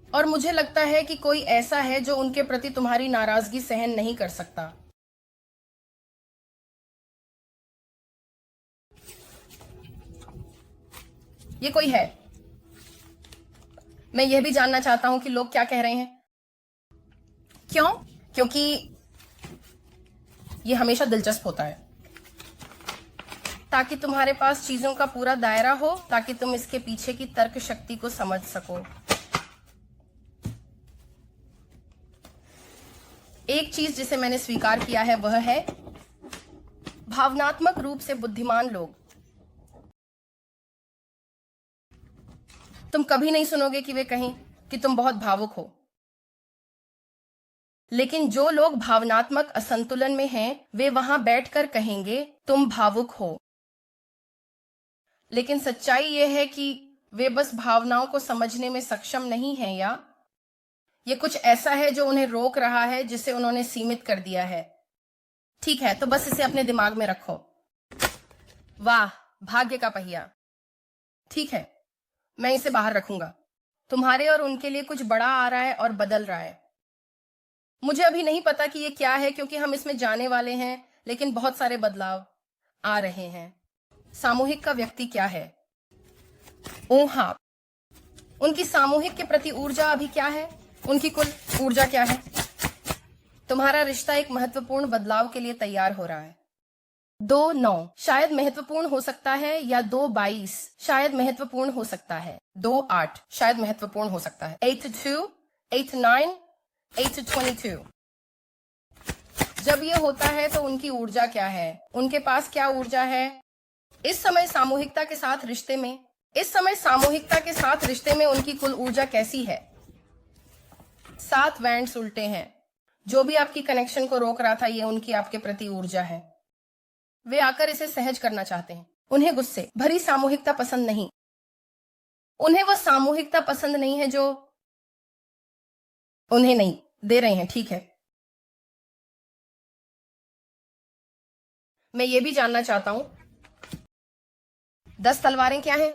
और मुझे लगता है कि कोई ऐसा है जो उनके प्रति तुम्हारी नाराजगी सहन नहीं कर सकता। ये कोई है। मैं यह भी जानना चाहता हूं कि लोग क्या कह रहे हैं। क्यों? क्योंकि ये हमेशा दिलचस्प होता है, ताकि तुम्हारे पास चीजों का पूरा दायरा हो, ताकि तुम इसके पीछे की तर्क शक्ति को समझ सको। एक चीज जिसे मैंने स्वीकार किया है वह है भावनात्मक रूप से बुद्धिमान लोग। तुम कभी नहीं सुनोगे कि वे कहें कि तुम बहुत भावुक हो, लेकिन जो लोग भावनात्मक असंतुलन में हैं, वे वहां बैठकर कहेंगे तुम भावुक हो। लेकिन सच्चाई यह है कि वे बस भावनाओं को समझने में सक्षम नहीं हैं, या ये कुछ ऐसा है जो उन्हें रोक रहा है, जिसे उन्होंने सीमित कर दिया है। ठीक है, तो बस इसे अपने दिमाग में रखो। वाह, भाग्य का पहिया। ठीक है, मैं इसे बाहर रखूंगा। तुम्हारे और उनके लिए कुछ बड़ा आ रहा है और बदल रहा है। मुझे अभी नहीं पता कि ये क्या है, क्योंकि हम इसमें जाने वाले हैं, लेकिन बहुत सारे बदलाव आ रहे हैं। सामूहिक का व्यक्ति क्या है? ओ हाँ, उनकी सामूहिक के प्रति ऊर्जा अभी क्या है? उनकी कुल ऊर्जा क्या है? तुम्हारा रिश्ता एक महत्वपूर्ण बदलाव के लिए तैयार हो रहा है। 2-9 शायद महत्वपूर्ण हो सकता है, या 2-22 शायद महत्वपूर्ण हो सकता है, 2-8 शायद महत्वपूर्ण हो सकता है, 8-2, 8-9, 8-22। जब ये होता है तो उनकी ऊर्जा क्या है? उनके पास क्या ऊर्जा है? इस समय सामूहिकता के साथ रिश्ते में उनकी कुल ऊर्जा कैसी है? 7 वैंड्स उल्टे हैं। जो भी आपकी कनेक्शन को रोक रहा था, ये उनकी आपके प्रति ऊर्जा है। वे आकर इसे सहज करना चाहते हैं। उन्हें गुस्से भरी सामूहिकता पसंद नहीं। उन्हें वो सामूहिकता पसंद नहीं है जो उन्हें नहीं दे रहे हैं। ठीक है, मैं ये भी जानना चाहता हूं 10 तलवारें क्या हैं?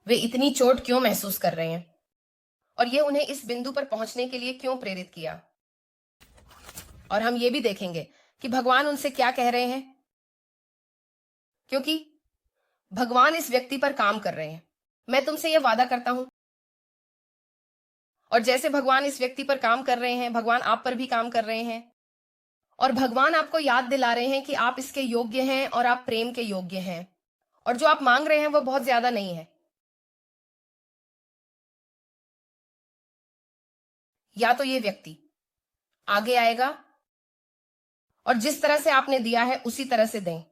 वे इतनी चोट क्यों महसूस कर रहे हैं, और ये उन्हें इस बिंदु पर पहुंचने के लिए क्यों प्रेरित किया? और हम ये भी देखेंगे कि भगवान उनसे क्या कह रहे हैं, क्योंकि भगवान इस व्यक्ति पर काम कर रहे हैं। मैं तुमसे यह वादा करता हूं, और जैसे भगवान इस व्यक्ति पर काम कर रहे हैं, भगवान आप पर भी काम कर रहे हैं, और भगवान आपको याद दिला रहे हैं कि आप इसके योग्य हैं और आप प्रेम के योग्य हैं, और जो आप मांग रहे हैं वो बहुत ज्यादा नहीं है। या तो ये व्यक्ति आगे आएगा और जिस तरह से आपने दिया है उसी तरह से दें,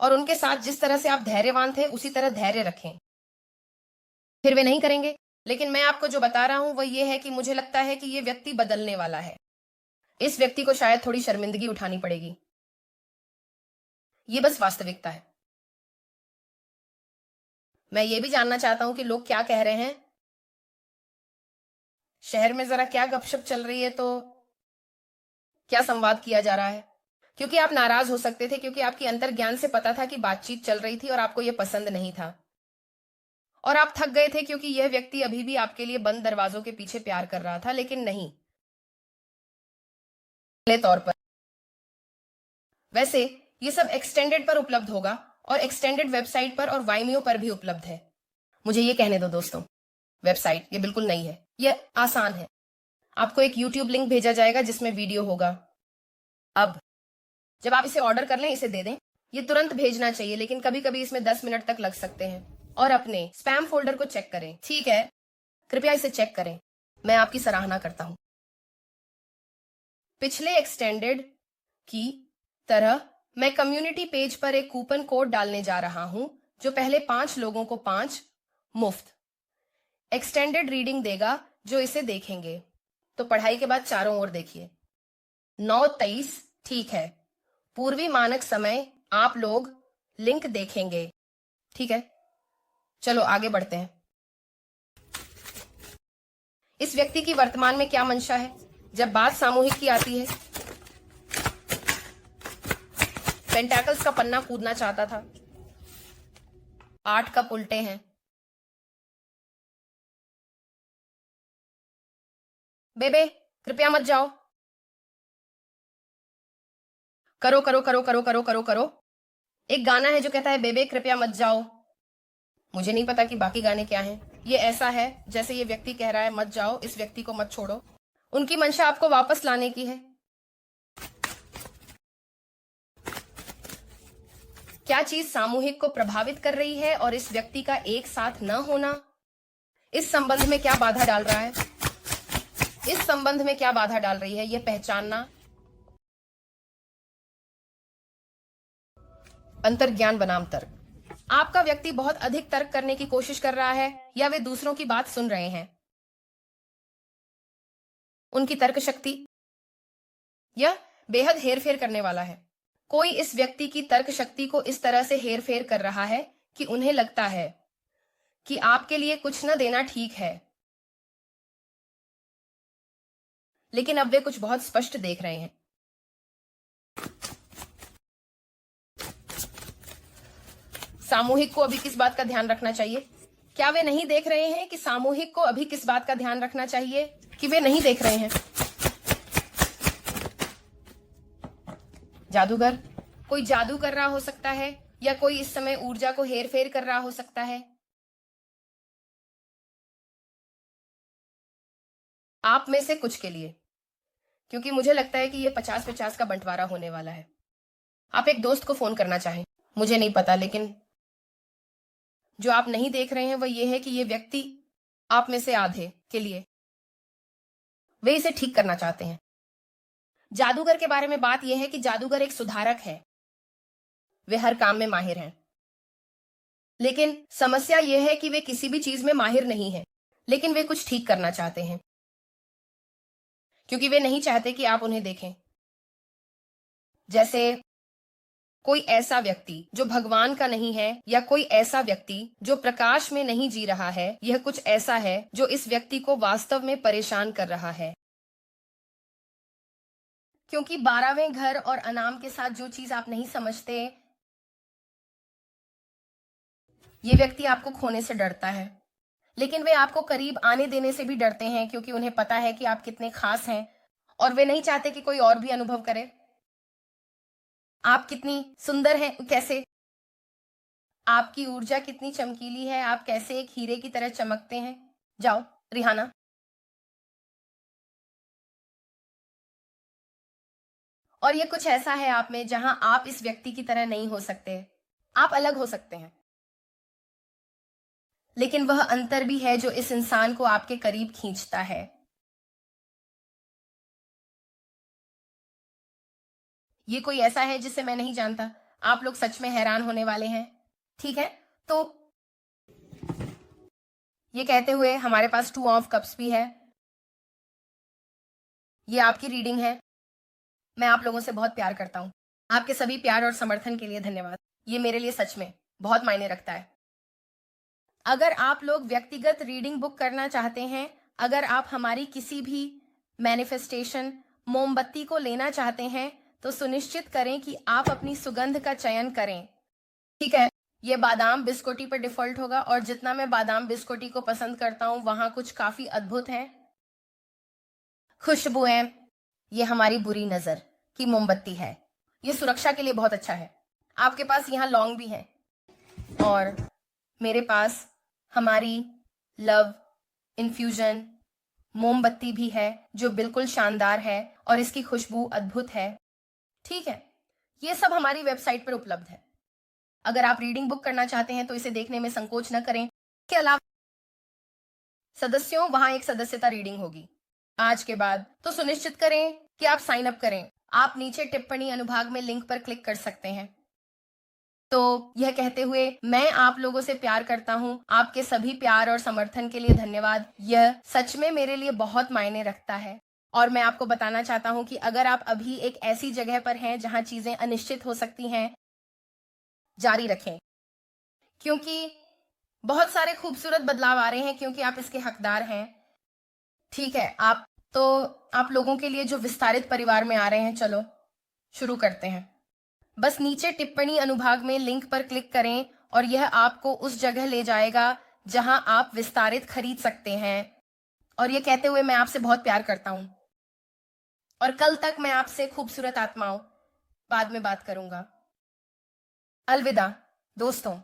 और उनके साथ जिस तरह से आप धैर्यवान थे उसी तरह धैर्य रखें। फिर वे नहीं करेंगे, लेकिन मैं आपको जो बता रहा हूं वह यह है कि मुझे लगता है कि यह व्यक्ति बदलने वाला है। इस व्यक्ति को शायद थोड़ी शर्मिंदगी उठानी पड़ेगी। ये बस वास्तविकता है। मैं ये भी जानना चाहता हूं कि लोग क्या कह रहे हैं। शहर में जरा क्या गपशप चल रही है, तो क्या संवाद किया जा रहा है? क्योंकि आप नाराज हो सकते थे, क्योंकि आपकी अंतर्ज्ञान से पता था कि बातचीत चल रही थी और आपको यह पसंद नहीं था, और आप थक गए थे क्योंकि यह व्यक्ति अभी भी आपके लिए बंद दरवाजों के पीछे प्यार कर रहा था। लेकिन नहीं, पहले तौर पर वैसे ये सब एक्सटेंडेड पर उपलब्ध होगा, और एक्सटेंडेड वेबसाइट पर और वाइमियो पर भी उपलब्ध है। मुझे ये कहने दो दोस्तों, वेबसाइट ये बिल्कुल नई है, यह आसान है। आपको एक यूट्यूब लिंक भेजा जाएगा जिसमें वीडियो होगा। अब जब आप इसे ऑर्डर कर लें, इसे दे दें। ये तुरंत भेजना चाहिए, लेकिन कभी कभी इसमें 10 मिनट तक लग सकते हैं। और अपने स्पैम फोल्डर को चेक करें, ठीक है? कृपया इसे चेक करें। मैं आपकी सराहना करता हूं। पिछले एक्सटेंडेड की तरह मैं कम्युनिटी पेज पर एक कूपन कोड डालने जा रहा हूं, जो पहले 5 लोगों को 5 मुफ्त एक्सटेंडेड रीडिंग देगा जो इसे देखेंगे। तो पढ़ाई के बाद चारों ओर देखिए। 9:23 ठीक है, पूर्वी मानक समय। आप लोग लिंक देखेंगे, ठीक है? चलो आगे बढ़ते हैं। इस व्यक्ति की वर्तमान में क्या मंशा है जब बात सामूहिक की आती है? पेंटाकल्स का पन्ना कूदना चाहता था, 8 कप उल्टे हैं। बेबे कृपया मत जाओ। करो करो करो करो करो करो करो। एक गाना है जो कहता है बेबे कृपया मत जाओ। मुझे नहीं पता कि बाकी गाने क्या हैं। ये ऐसा है जैसे ये व्यक्ति कह रहा है मत जाओ, इस व्यक्ति को मत छोड़ो। उनकी मंशा आपको वापस लाने की है। क्या चीज सामूहिक को प्रभावित कर रही है और इस व्यक्ति का एक साथ न होना इस संबंध में क्या बाधा डाल रहा है? इस संबंध में क्या बाधा डाल रही है, यह पहचानना। अंतर्ज्ञान बनाम तर्क। आपका व्यक्ति बहुत अधिक तर्क करने की कोशिश कर रहा है या वे दूसरों की बात सुन रहे हैं? उनकी तर्क शक्ति यह बेहद हेरफेर करने वाला है। कोई इस व्यक्ति की तर्क शक्ति को इस तरह से हेरफेर कर रहा है कि उन्हें लगता है कि आपके लिए कुछ न देना ठीक है, लेकिन अब वे कुछ बहुत स्पष्ट देख रहे हैं। सामूहिक को अभी किस बात का ध्यान रखना चाहिए? क्या वे नहीं देख रहे हैं कि सामूहिक को अभी किस बात का ध्यान रखना चाहिए कि वे नहीं देख रहे हैं? जादूगर, कोई जादू कर रहा हो सकता है या कोई इस समय ऊर्जा को हेरफेर कर रहा हो सकता है। आप में से कुछ के लिए, क्योंकि मुझे लगता है कि ये 50-50 का बंटवारा होने वाला है। आप एक दोस्त को फोन करना चाहें, मुझे नहीं पता, लेकिन जो आप नहीं देख रहे हैं वह यह है कि ये व्यक्ति आप में से आधे के लिए वे इसे ठीक करना चाहते हैं। जादूगर के बारे में बात यह है कि जादूगर एक सुधारक है, वे हर काम में माहिर हैं, लेकिन समस्या यह है कि वे किसी भी चीज में माहिर नहीं है, लेकिन वे कुछ ठीक करना चाहते हैं क्योंकि वे नहीं चाहते कि आप उन्हें देखें। जैसे कोई ऐसा व्यक्ति जो भगवान का नहीं है या कोई ऐसा व्यक्ति जो प्रकाश में नहीं जी रहा है, यह कुछ ऐसा है जो इस व्यक्ति को वास्तव में परेशान कर रहा है। क्योंकि 12वें घर और अनाम के साथ जो चीज आप नहीं समझते, ये व्यक्ति आपको खोने से डरता है, लेकिन वे आपको करीब आने देने से भी डरते हैं क्योंकि उन्हें पता है कि आप कितने खास हैं और वे नहीं चाहते कि कोई और भी अनुभव करे आप कितनी सुंदर हैं, कैसे आपकी ऊर्जा कितनी चमकीली है, आप कैसे एक हीरे की तरह चमकते हैं। जाओ रिहाना। और ये कुछ ऐसा है आप में जहां आप इस व्यक्ति की तरह नहीं हो सकते, आप अलग हो सकते हैं, लेकिन वह अंतर भी है जो इस इंसान को आपके करीब खींचता है। ये कोई ऐसा है जिसे मैं नहीं जानता। आप लोग सच में हैरान होने वाले हैं। ठीक है, तो ये कहते हुए हमारे पास 2 ऑफ कप्स भी है। ये आपकी रीडिंग है। मैं आप लोगों से बहुत प्यार करता हूं। आपके सभी प्यार और समर्थन के लिए धन्यवाद। ये मेरे लिए सच में बहुत मायने रखता है। अगर आप लोग व्यक्तिगत रीडिंग बुक करना चाहते हैं, अगर आप हमारी किसी भी मैनिफेस्टेशन मोमबत्ती को लेना चाहते हैं, तो सुनिश्चित करें कि आप अपनी सुगंध का चयन करें। ठीक है, ये बादाम बिस्कुटी पर डिफॉल्ट होगा और जितना मैं बादाम बिस्कुटी को पसंद करता हूं वहां कुछ काफी अद्भुत है खुशबुएं। ये हमारी बुरी नजर की मोमबत्ती है। ये सुरक्षा के लिए बहुत अच्छा है। आपके पास यहाँ लौंग भी है और मेरे पास हमारी लव इन्फ्यूजन मोमबत्ती भी है जो बिल्कुल शानदार है और इसकी खुशबू अद्भुत है। ठीक है, ये सब हमारी वेबसाइट पर उपलब्ध है। अगर आप रीडिंग बुक करना चाहते हैं तो इसे देखने में संकोच न करें। के अलावा सदस्यों, वहां एक सदस्यता रीडिंग होगी आज के बाद, तो सुनिश्चित करें कि आप साइन अप करें। आप नीचे टिप्पणी अनुभाग में लिंक पर क्लिक कर सकते हैं। तो यह कहते हुए मैं आप लोगों से प्यार करता हूं। आपके सभी प्यार और समर्थन के लिए धन्यवाद। यह सच में मेरे लिए बहुत मायने रखता है और मैं आपको बताना चाहता हूं कि अगर आप अभी एक ऐसी जगह पर हैं जहां चीजें अनिश्चित हो सकती हैं, जारी रखें क्योंकि बहुत सारे खूबसूरत बदलाव आ रहे हैं, क्योंकि आप इसके हकदार हैं। ठीक है, आप लोगों के लिए जो विस्तारित परिवार में आ रहे हैं, चलो शुरू करते हैं। बस नीचे टिप्पणी अनुभाग में लिंक पर क्लिक करें और यह आपको उस जगह ले जाएगा जहां आप विस्तारित खरीद सकते हैं। और ये कहते हुए मैं आपसे बहुत प्यार करता हूं और कल तक मैं आपसे खूबसूरत आत्माओं बाद में बात करूंगा। अलविदा दोस्तों।